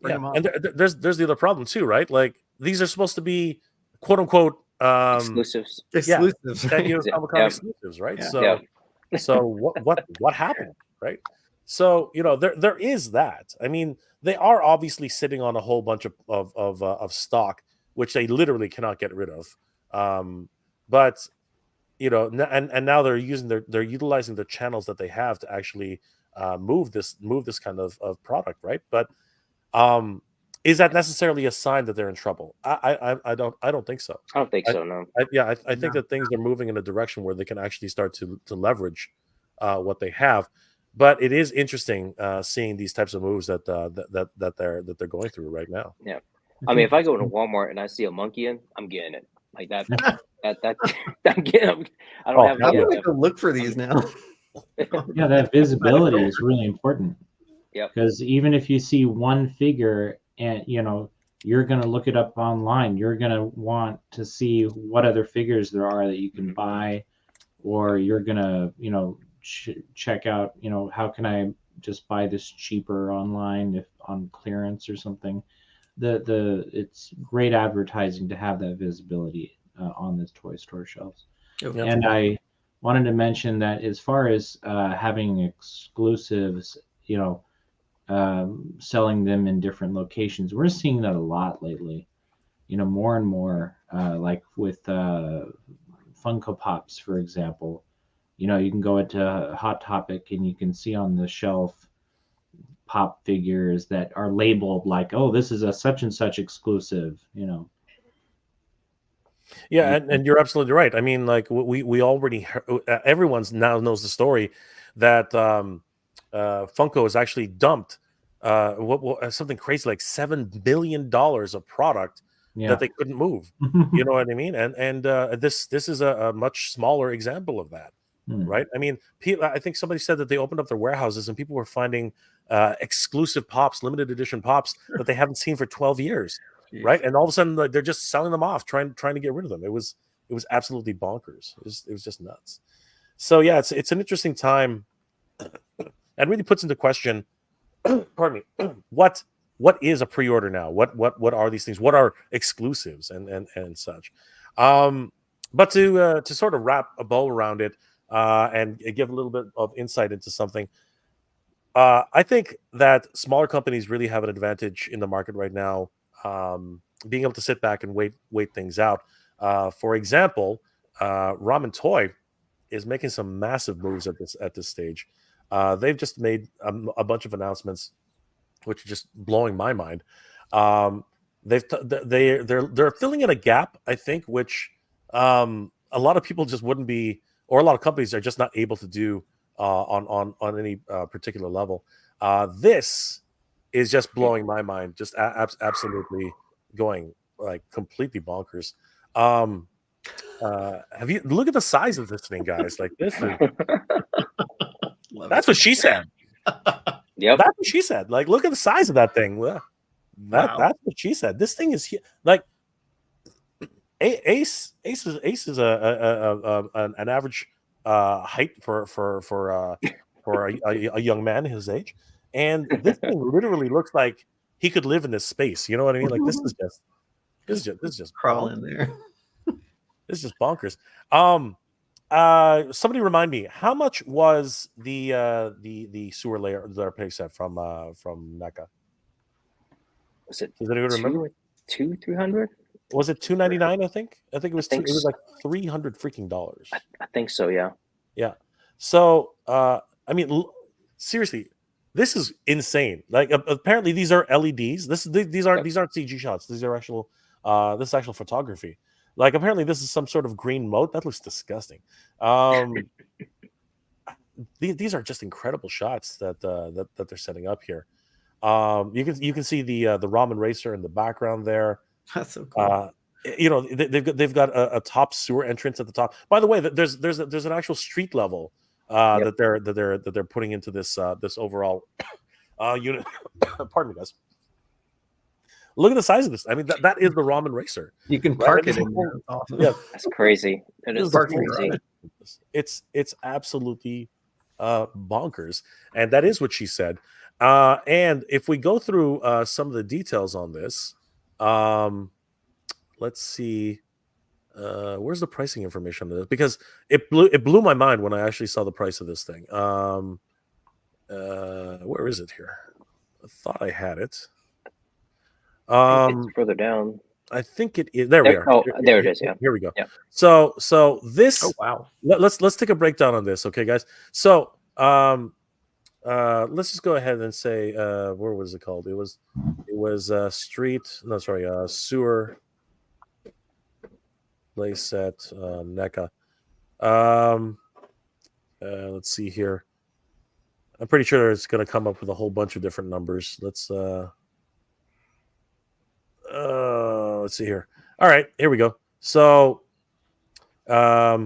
And there's the other problem too, right? Like, these are supposed to be quote unquote exclusives. Exclusives, exclusives, right? So what happened, right? So there is that. I mean, they are obviously sitting on a whole bunch of stock, which they literally cannot get rid of. But and now they're utilizing the channels that they have to actually move this kind of product, right? But is that necessarily a sign that they're in trouble? I don't think so. I don't think so. No. I think that things are moving in a direction where they can actually start to leverage what they have. But it is interesting seeing these types of moves that they're going through right now. Yeah, I mean, if I go to Walmart and I see a monkey I'm getting it like that. I'm getting. I don't have. I'm gonna go look for these now. Yeah, that visibility is really important. Yeah. Because even if you see one figure and you're gonna look it up online, you're gonna want to see what other figures there are that you can buy, or you're gonna check out how can I just buy this cheaper online if on clearance or something. It's great advertising to have that visibility on the toy store shelves. Okay. And I wanted to mention that as far as having exclusives, selling them in different locations, we're seeing that a lot lately. More and more, like with Funko Pops, for example. You can go into Hot Topic and you can see on the shelf pop figures that are labeled like, oh, this is a such and such exclusive, Yeah, and you're absolutely right. I mean, like, we already everyone's now knows the story that Funko has actually dumped something crazy like $7 billion of product that they couldn't move. You know what I mean? And this is a much smaller example of that. Right? I mean, I think somebody said that they opened up their warehouses and people were finding exclusive pops, limited edition pops that they haven't seen for 12 years. Jeez. Right? And all of a sudden, like, they're just selling them off, trying to get rid of them. It was absolutely bonkers. It was just nuts. So yeah, it's an interesting time, and really puts into question, pardon me, what is a pre-order now? What are these things? What are exclusives and such? But to sort of wrap a bow around it. And give a little bit of insight into something. I think that smaller companies really have an advantage in the market right now, being able to sit back and wait things out. For example, Ramen Toy is making some massive moves at this stage. They've just made a bunch of announcements, which are just blowing my mind. They're filling in a gap, I think, which a lot of people just wouldn't be. Or a lot of companies are just not able to do on any particular level. This is just blowing my mind, just absolutely going like completely bonkers. Have you look at the size of this thing, guys? Like, this is that's what she said. Yep, that's what she said. Like, look at the size of that thing. Wow. That's what she said. This thing is like Ace is an average height for a young man his age, and this thing literally looks like he could live in this space. You know what I mean? Like this is just Crawl bonkers. in there. This is just bonkers. Somebody remind me, how much was the sewer layer pay set from NECA? Was it Does anyone remember? 300? Was it $299? I think it was. think It was so. like $300 freaking dollars. I think so. Yeah. Yeah. So I mean, seriously, this is insane. Like apparently these are LEDs. These aren't CG shots. These are actual. This is actual photography. Like apparently this is some sort of green moat. That looks disgusting. These are just incredible shots that they're setting up here. You can see the ramen racer in the background there. That's so cool. You know, they've got a top sewer entrance at the top. By the way, there's an actual street level that they're putting into this this overall unit. Pardon me, guys. Look at the size of this. I mean, that is the ramen racer. You can park it in there. Awesome. Yeah, That's crazy. It is Parking crazy. it's absolutely bonkers, and that is what she said. And if we go through some of the details on this, let's see. Where's the pricing information on this? Because it blew my mind when I actually saw the price of this thing. Where is it here? I thought I had it. It's further down. I think it is. There we are. Oh, there it is. Yeah. Here we go. Yeah. So this. Oh wow. Let's take a breakdown on this, okay, guys. So let's just go ahead and say where was it called? It was sewer playset NECA. Let's see here. I'm pretty sure it's going to come up with a whole bunch of different numbers. Let's see here. All right, here we go. So yeah.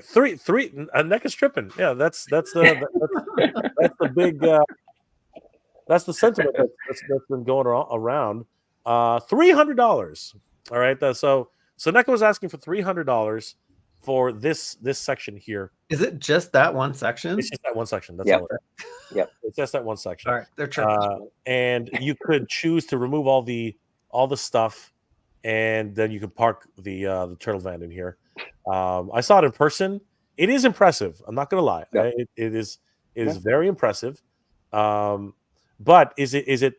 Three NECA's tripping. Yeah, that's the big that's the sentiment that's been going around. $300. All right. So NECA was asking for $300 for this section here. Is it just that one section? It's just that one section. That's Yep. all. Yep. It's just that one section. All right, they're tripping. And you could choose to remove all the stuff, and then you can park the turtle van in here. I saw it in person. It is impressive. I'm not going to lie. Yeah. It is very impressive. But is it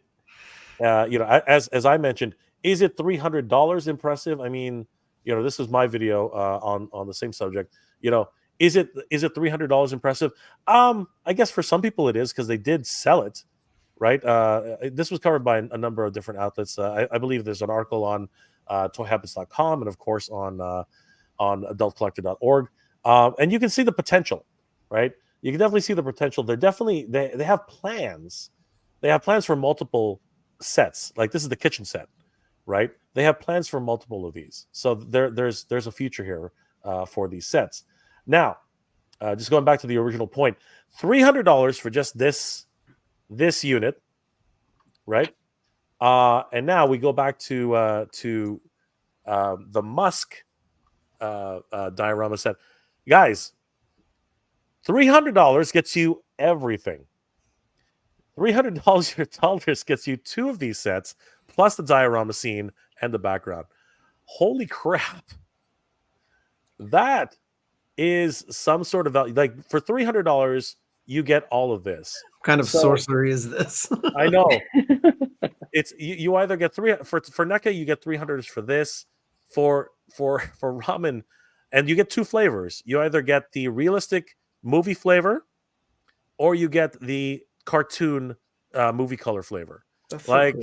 you know, as I mentioned, is it $300 impressive? I mean, you know, this was my video on the same subject. You know, is it $300 impressive? I guess for some people it is, because they did sell it, right? This was covered by a number of different outlets. I believe there's an article on toyhabits.com and of course on adultcollector.org. And you can see the potential, right? You can definitely see the potential. They have plans. They have plans for multiple sets. Like this is the kitchen set, right? They have plans for multiple of these. So there's a future here for these sets. Now, just going back to the original point, $300 for just this unit, right? And now we go back to the Musk diorama set. Guys, $300 gets you everything. $300 gets you two of these sets, plus the diorama scene and the background. Holy crap. That is some sort of value. Like for $300, you get all of this. What kind of sorcery is this? I know. It's you either get for NECA, you get $300 for this. For ramen, and you get two flavors. You either get the realistic movie flavor, or you get the cartoon movie color flavor. That's like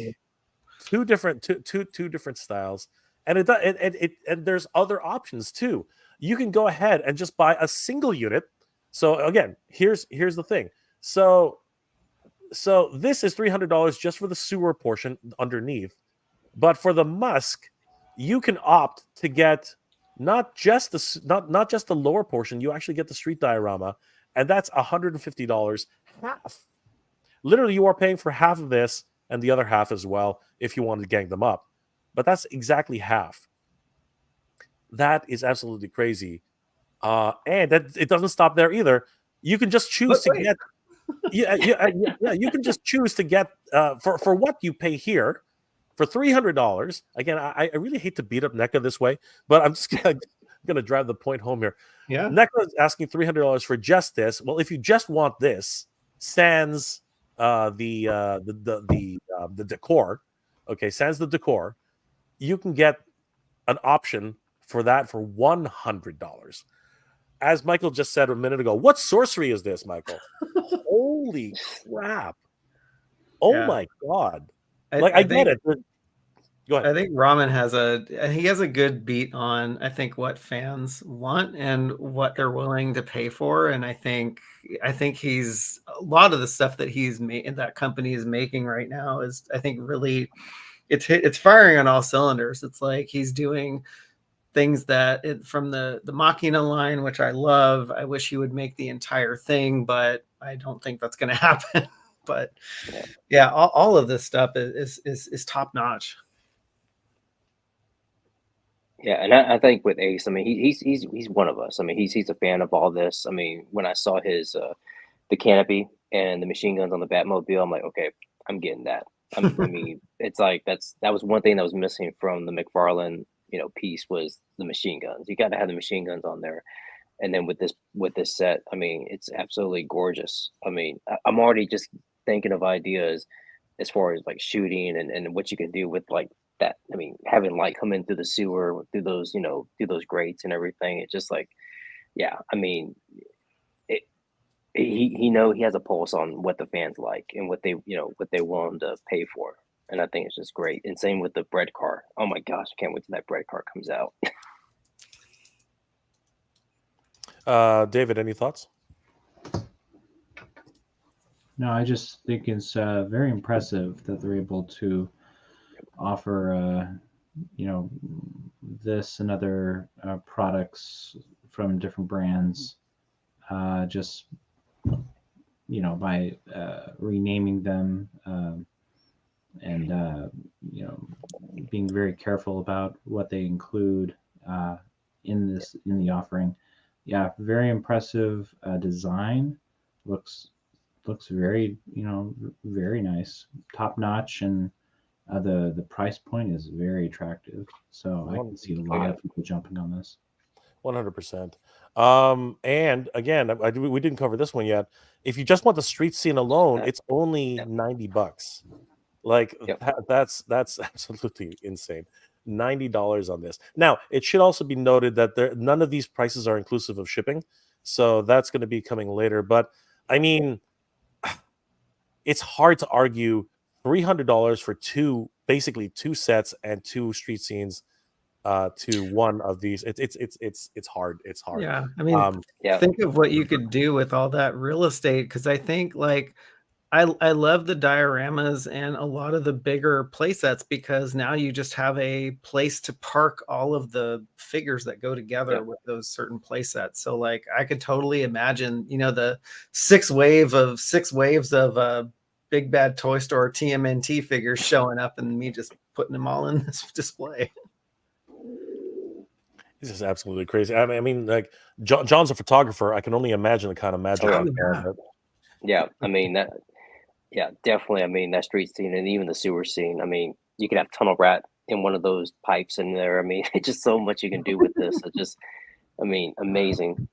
so cool. two different styles, and and there's other options too. You can go ahead and just buy a single unit. So again, here's the thing. So this is $300 just for the sewer portion underneath, but for the Musk, you can opt to get not just the lower portion. You actually get the street diorama, and that's $150 half. Literally, you are paying for half of this, and the other half as well if you wanted to gang them up. But that's exactly half. That is absolutely crazy. And that it doesn't stop there either. You can just choose to get you can just choose to get for what you pay here for $300. Again, I really hate to beat up NECA this way, but I'm just gonna drive the point home here. Yeah. NECA is asking $300 for just this. Well, if you just want this, sans the decor, okay, sans the decor, you can get an option for that for $100. As Michael just said a minute ago, what sorcery is this, Michael? Holy crap! Oh Yeah. my god! I get think, it. But go ahead. I think Ramen has a good beat on, I think, what fans want and what they're willing to pay for. And I think he's a lot of the stuff that he's made, that company is making right now, is, I think, really it's firing on all cylinders. It's like he's doing things that from the Machina line, which I love. I wish he would make the entire thing, but I don't think that's going to happen. But yeah, all of this stuff is top notch. Yeah, and I think with Ace, I mean, he's one of us. I mean, he's a fan of all this. I mean, when I saw his the canopy and the machine guns on the Batmobile, I'm like, okay, I'm getting that. I mean, it's like that was one thing that was missing from the McFarlane, piece, was the machine guns. You got to have the machine guns on there. And then with this set, I mean, it's absolutely gorgeous. I mean, I'm already just thinking of ideas as far as like shooting and what you can do with like that. I mean, having light come in through the sewer, through those, through those grates and everything. It's just like, yeah, I mean, he has a pulse on what the fans like and what they willing to pay for. And I think it's just great. And same with the bread car. Oh my gosh, I can't wait till that bread car comes out. David, any thoughts? No, I just think it's very impressive that they're able to offer, this and other products from different brands, just by renaming them and being very careful about what they include in the offering. Yeah, very impressive design. Looks very very nice, top notch, and the price point is very attractive. So I can see a lot of people jumping on this. 100%. And again, we didn't cover this one yet. If you just want the street scene alone, it's only $90. Like that's absolutely insane. $90 on this. Now, it should also be noted that none of these prices are inclusive of shipping, so that's going to be coming later. But I mean, it's hard to argue $300 for basically two sets and two street scenes to one of these. It's hard. It's hard. Yeah, I mean, think of what you could do with all that real estate, because I think like I love the dioramas and a lot of the bigger play sets, because now you just have a place to park all of the figures that go together with those certain play sets. So like I could totally imagine, the six waves of Big Bad Toy Store TMNT figures showing up and me just putting them all in this display. This is absolutely crazy. I mean, like John's a photographer. I can only imagine the kind of magic. Yeah, I mean that. Yeah, definitely. I mean, that street scene and even the sewer scene. I mean, you could have Tunnel Rat in one of those pipes in there. I mean, it's just so much you can do with this. It's just, I mean, amazing.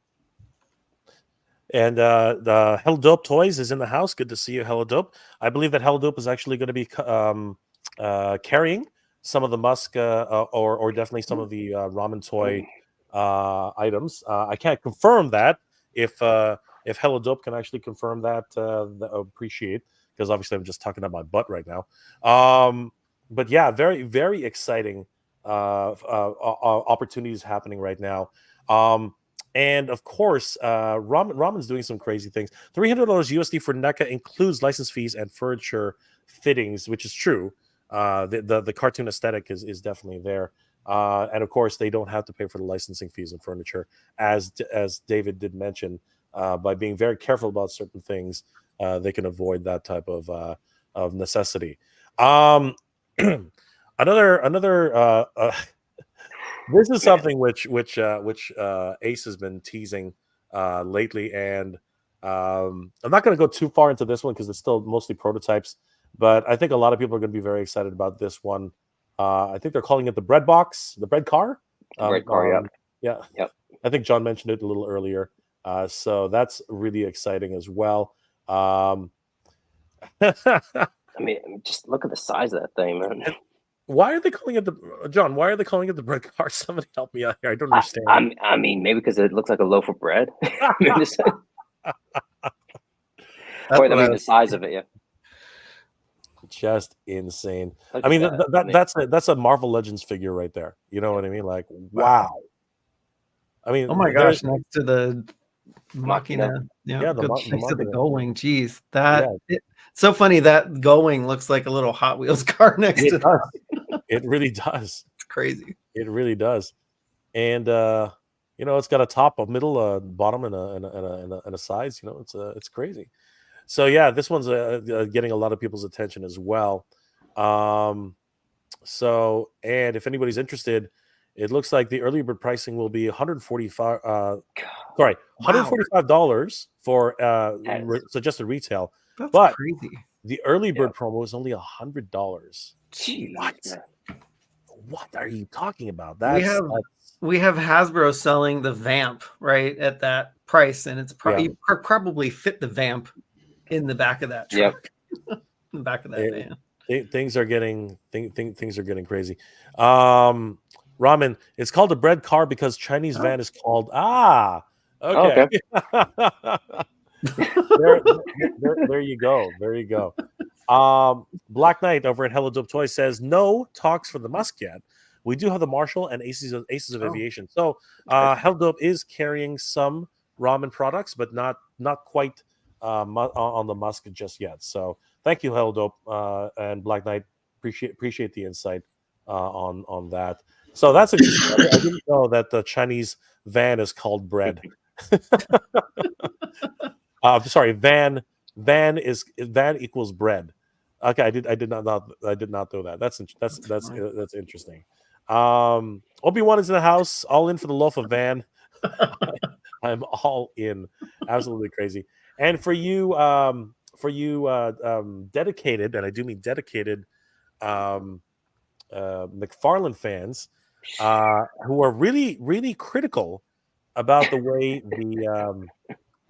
And the Hella Dope Toys is in the house. Good to see you, Hella Dope. I believe that Hella Dope is actually going to be carrying some of the Musk or definitely some of the Ramen Toy items. I can't confirm that. If Hella Dope can actually confirm that, I appreciate, because obviously I'm just talking about my butt right now. But yeah, very, very exciting opportunities happening right now. And of course, Ramen's doing some crazy things. $300 USD for NECA includes license fees and furniture fittings, which is true. The cartoon aesthetic is definitely there. And of course, they don't have to pay for the licensing fees and furniture, as David did mention. By being very careful about certain things, they can avoid that type of necessity. Um, another. This is something which Ace has been teasing lately, and I'm not going to go too far into this one because it's still mostly prototypes. But I think a lot of people are going to be very excited about this one. I think they're calling it the bread box, the bread car. Red car, yeah. Yeah. Yep. I think John mentioned it a little earlier. So that's really exciting as well. I mean, just look at the size of that thing, man. Why are they calling it the John? Why are they calling it the bread car? Somebody help me out here. I don't understand. I mean, maybe because it looks like a loaf of bread. I mean, the size of it, yeah. Just insane. Look I mean, at that. that's a Marvel Legends figure right there. You know what I mean? Like, wow. I mean, Oh my gosh, next to the Machina. Yeah, the next to the Machina. Gullwing. Jeez, it's so funny that Gullwing looks like a little Hot Wheels car next to that. It really does. It's crazy. It really does. And you know, it's got a top, a middle, a bottom, and a sides. You know, it's crazy. So yeah, this one's getting a lot of people's attention as well. So, and if anybody's interested, it looks like the early bird pricing will be $145 for suggested retail. That's crazy. The early bird promo is only $100. Jeez, what are you talking about? We have Hasbro selling the Vamp right at that price, and it's you probably fit the Vamp in the back of that truck. In the back of that van. Things are getting crazy. Ramen, it's called a bread car because Chinese van is called okay. There you go. Black Knight over at Hello Dope Toys says no talks for the Musk yet. We do have the Marshall and Aces of Aviation. So Hello Dope is carrying some ramen products, but not quite on the Musk just yet. So thank you, Hello Dope and Black Knight. Appreciate the insight on that. So that's interesting. I didn't know that the Chinese van is called bread. Sorry, van equals bread. Okay, I did not know that. That's interesting. Obi-Wan is in the house, all in for the loaf of van. I'm all in. Absolutely crazy. And for you dedicated, and I do mean dedicated McFarlane fans who are really, really critical about the way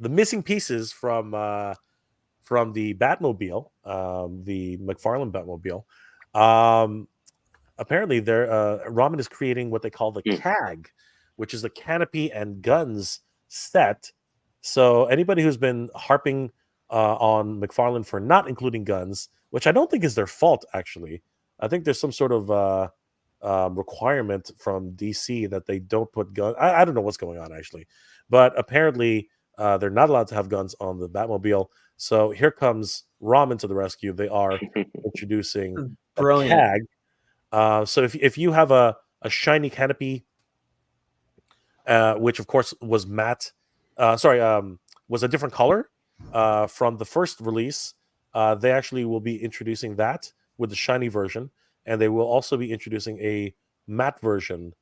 the missing pieces from the Batmobile, the McFarlane Batmobile. Apparently, Ramen is creating what they call the CAG, which is the canopy and guns set. So anybody who's been harping on McFarlane for not including guns, which I don't think is their fault, actually. I think there's some sort of requirement from DC that they don't put guns. I don't know what's going on, actually. But apparently, they're not allowed to have guns on the Batmobile. So here comes Ramen to the rescue. They are introducing a CAG. So if you have a shiny canopy, which of course was matte, was a different color from the first release, they actually will be introducing that with the shiny version, and they will also be introducing a matte version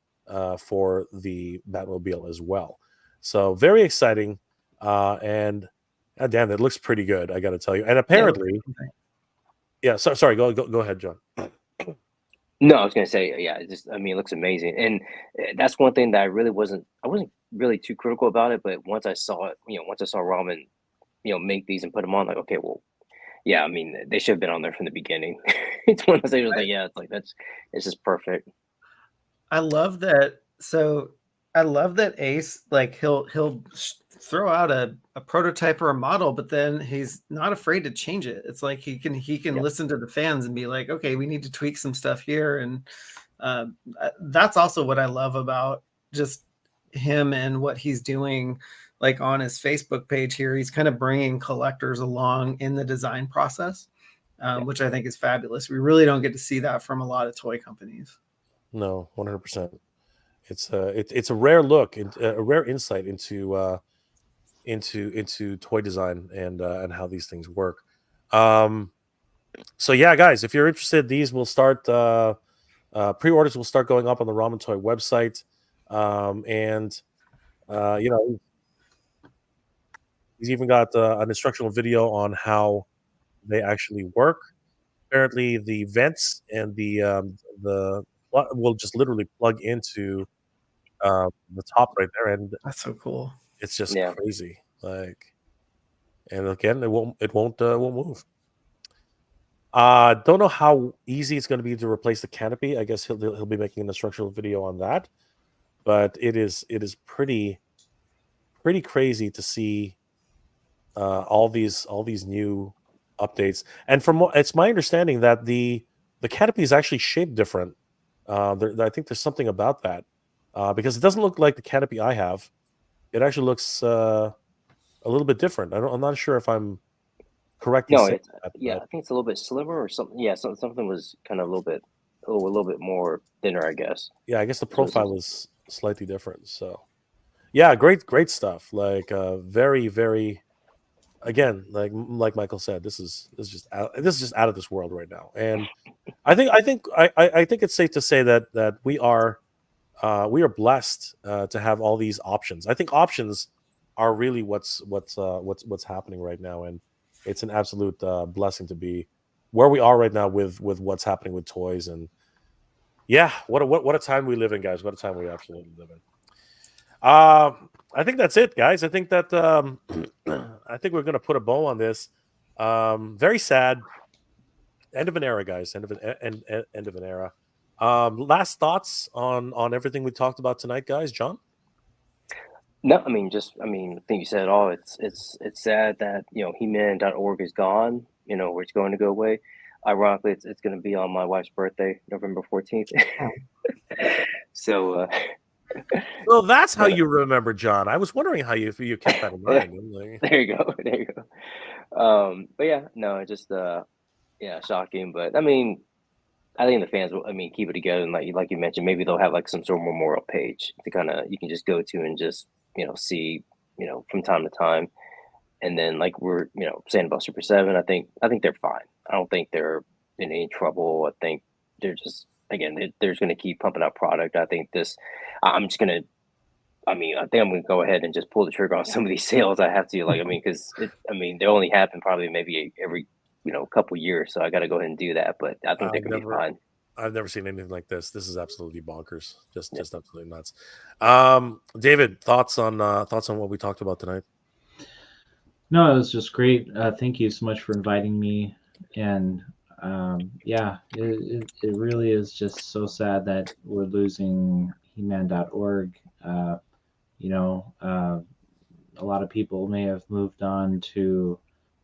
for the Batmobile as well. So very exciting, and damn, it looks pretty good. I got to tell you. And apparently, sorry, go ahead, John. No, I was gonna say, it looks amazing, and that's one thing that I wasn't really too critical about it. But once I saw it, once I saw Ramen, make these and put them on, like, okay, well, yeah, I mean, they should have been on there from the beginning. It's one of those things, it's just perfect. I love that. So I love that Ace, like he'll throw out a prototype or a model, but then he's not afraid to change it. It's like he can listen to the fans and be like, okay, we need to tweak some stuff here. And that's also what I love about just him and what he's doing, like on his Facebook page here. He's kind of bringing collectors along in the design process, which I think is fabulous. We really don't get to see that from a lot of toy companies. No, 100%. It's a rare look, a rare insight into toy design and how these things work. So yeah, guys, if you're interested, these will start. Pre-orders will start going up on the Ramen Toy website, and you know, he's even got an instructional video on how they actually work. Apparently, the vents and the will just literally plug into the top right there, and That's so cool. it's just Yeah. crazy. Like, and again, it won't move. Don't know how easy it's going to be to replace the canopy. I guess he'll be making an instructional video on that, but it is pretty crazy to see all these new updates. And it's my understanding that the canopy is actually shaped different. I think there's something about that because it doesn't look like the canopy I have. It actually looks a little bit different. I'm not sure if I'm correct in No, saying it's that, yeah. but I think it's a little bit slimmer or something. Yeah, something was kind of a little bit more thinner, I guess. yeah, I guess the So it's profile just, is slightly different. So yeah, great stuff. Like very very again, like Michael said, this is just out of this world right now. And I think it's safe to say that we are blessed to have all these options. I think options are really what's happening right now, and it's an absolute blessing to be where we are right now with what's happening with toys. And yeah, what a time we live in, guys. What a time we absolutely live in. I think that's it, guys. I think that I think we're gonna put a bow on this. Very sad end of an era, guys. End of an era. Last thoughts on everything we talked about tonight, guys. John. no, I mean, I think you said it all. It's sad that He-Man.org is gone. Where it's going to go away. Ironically, it's going to be on my wife's birthday, November 14th. So, Well, that's how but you remember John. I was wondering how you kept that in yeah, mind. I'm like, there you go, there you go. But yeah, no, it just yeah, shocking. But I mean, I think the fans will, keep it together, and like you mentioned, maybe they'll have like some sort of memorial page to kind of you can just go to and just see from time to time. And then like we're saying about Super Seven, I think they're fine. I don't think they're in any trouble. I think they're just again they're just going to keep pumping out product. I think this. I'm just gonna. I think I'm gonna go ahead and just pull the trigger on some of these sales. I have to because they only happen probably maybe every couple years, so I got to go ahead and do that. But I think they're I've gonna be never fine. I've never seen anything like this. This is absolutely bonkers. Just absolutely nuts. David, thoughts on what we talked about tonight? No, it was just great. Thank you so much for inviting me. And yeah, it really is just so sad that we're losing He-Man.org. You know, a lot of people may have moved on to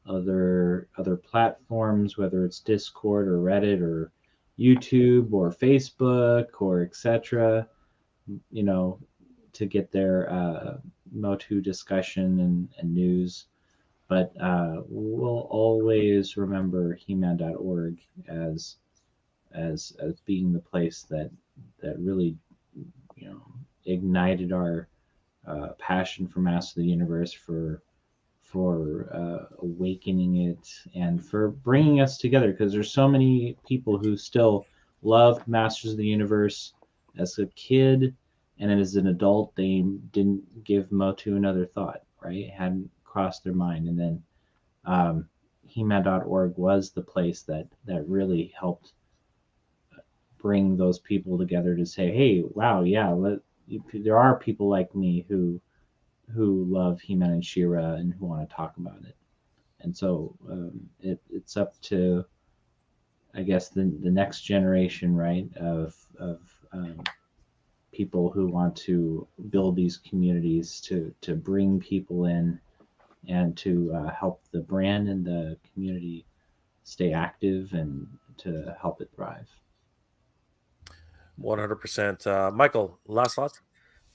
other platforms, whether it's Discord or Reddit or YouTube or Facebook or etc. You know, to get their MOTU discussion and news. But we'll always remember He-Man.org as being the place that really ignited our passion for Master of the Universe, for awakening it, and for bringing us together. Because there's so many people who still loved Masters of the Universe as a kid, and as an adult, they didn't give MOTU another thought. Right? It hadn't crossed their mind, and then He-Man.org was the place that really helped bring those people together to say, "Hey, wow, yeah, there are people like me who love He-Man and She-Ra and who want to talk about it." And so it's up to, I guess, the next generation, right, of people who want to build these communities to bring people in and to help the brand and the community stay active and to help it thrive. 100%. Michael, last thoughts?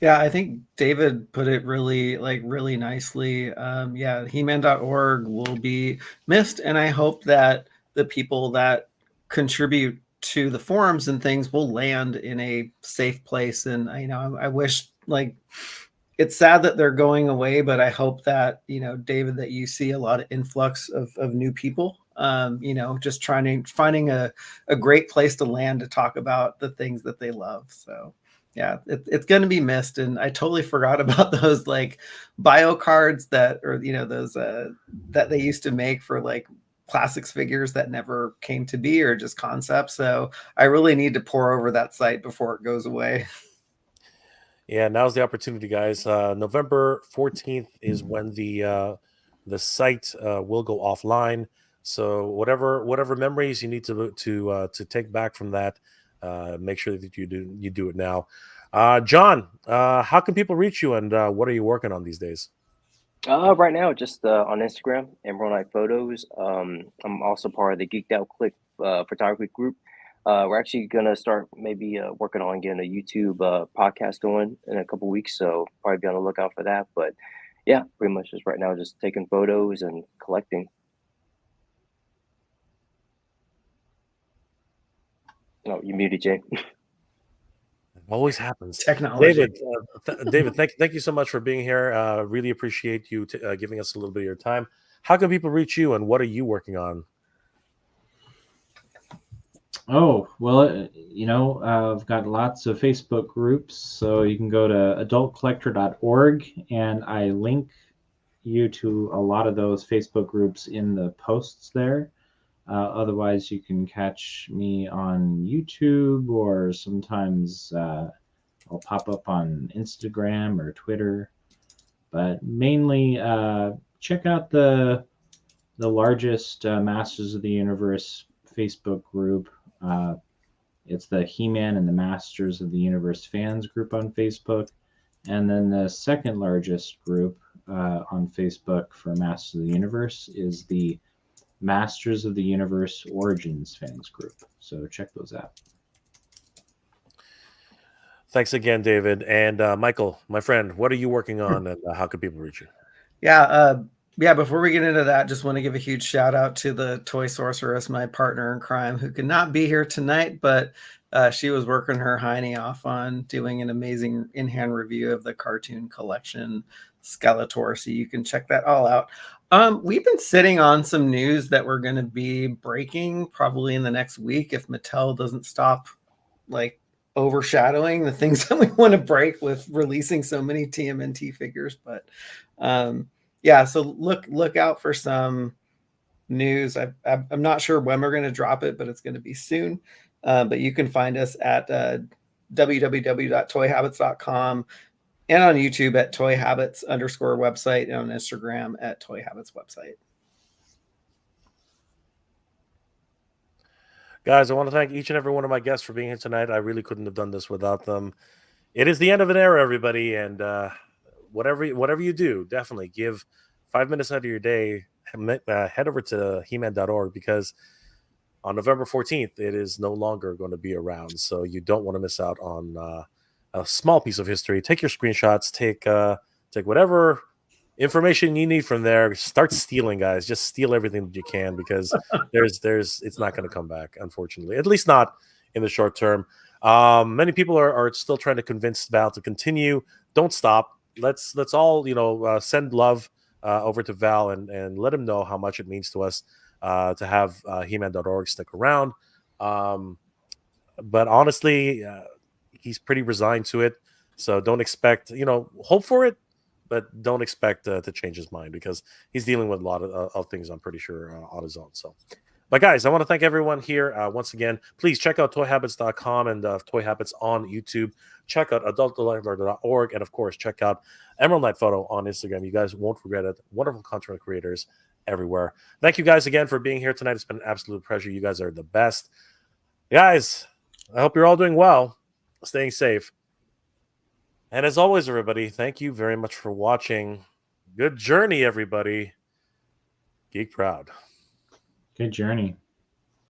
Yeah, I think David put it really nicely. Yeah, He-Man.org will be missed, and I hope that the people that contribute to the forums and things will land in a safe place. And I wish, like, it's sad that they're going away, but I hope that David, that you see a lot of influx of new people Just finding a great place to land to talk about the things that they love. So yeah, it's going to be missed. And I totally forgot about those like bio cards that, or, those that they used to make for like classics figures that never came to be, or just concepts. So I really need to pour over that site before it goes away. Yeah, now's the opportunity, guys. November 14th is when the site will go offline. So whatever memories you need to take back from that, make sure that you do it now. John, how can people reach you, and what are you working on these days? Right now, just on Instagram, Emerald Night Photos. I'm also part of the Geeked Out Click photography group. We're actually gonna start maybe working on getting a YouTube podcast going in a couple weeks, so probably be on the lookout for that. But yeah, pretty much just right now, just taking photos and collecting. Oh, you muted, Jay. Always happens. Technology. David, thank you so much for being here. Really appreciate you giving us a little bit of your time. How can people reach you, and what are you working on? Oh, well, I've got lots of Facebook groups, so you can go to adultcollector.org, and I link you to a lot of those Facebook groups in the posts there. Otherwise, you can catch me on YouTube, or sometimes I'll pop up on Instagram or Twitter. But mainly, check out the largest Masters of the Universe Facebook group. It's the He-Man and the Masters of the Universe fans group on Facebook. And then the second largest group on Facebook for Masters of the Universe is the Masters of the Universe Origins fans group. So check those out. Thanks again, David. And Michael, my friend, what are you working on, and how can people reach you? Yeah, before we get into that, just want to give a huge shout out to the Toy Sorceress, my partner in crime, who could not be here tonight, but she was working her hiney off on doing an amazing in-hand review of the cartoon collection Skeletor, so you can check that all out. We've been sitting on some news that we're going to be breaking probably in the next week if Mattel doesn't stop like overshadowing the things that we want to break with releasing so many TMNT figures. But yeah, so look out for some news. I'm not sure when we're going to drop it, but it's going to be soon. But you can find us at www.toyhabits.com and on YouTube at toyhabits_website, and on Instagram at toyhabits_website. Guys, I want to thank each and every one of my guests for being here tonight. I really couldn't have done this without them. It is the end of an era, everybody, and whatever you do, definitely give 5 minutes out of your day. Head over to heman.org, because on November 14th, it is no longer going to be around. So you don't want to miss out on a small piece of history. Take your screenshots. Take whatever information you need from there. Start stealing, guys. Just steal everything that you can, because it's not going to come back, unfortunately. At least not in the short term. Many people are still trying to convince Val to continue. Don't stop. Let's all send love over to Val and let him know how much it means to us to have He-Man.org stick around. But honestly, he's pretty resigned to it. So don't expect, hope for it, but don't expect to change his mind, because he's dealing with a lot of things, I'm pretty sure, on his own. So, but guys, I want to thank everyone here once again. Please check out toyhabits.com and Toy Habits on YouTube. Check out adultcollector.org, and of course, check out Emerald Night Photo on Instagram. You guys won't regret it. Wonderful content creators everywhere. Thank you guys again for being here tonight. It's been an absolute pleasure. You guys are the best. Guys, I hope you're all doing well, staying safe. And as always, everybody, thank you very much for watching. Good journey, everybody. Geek proud. Good journey.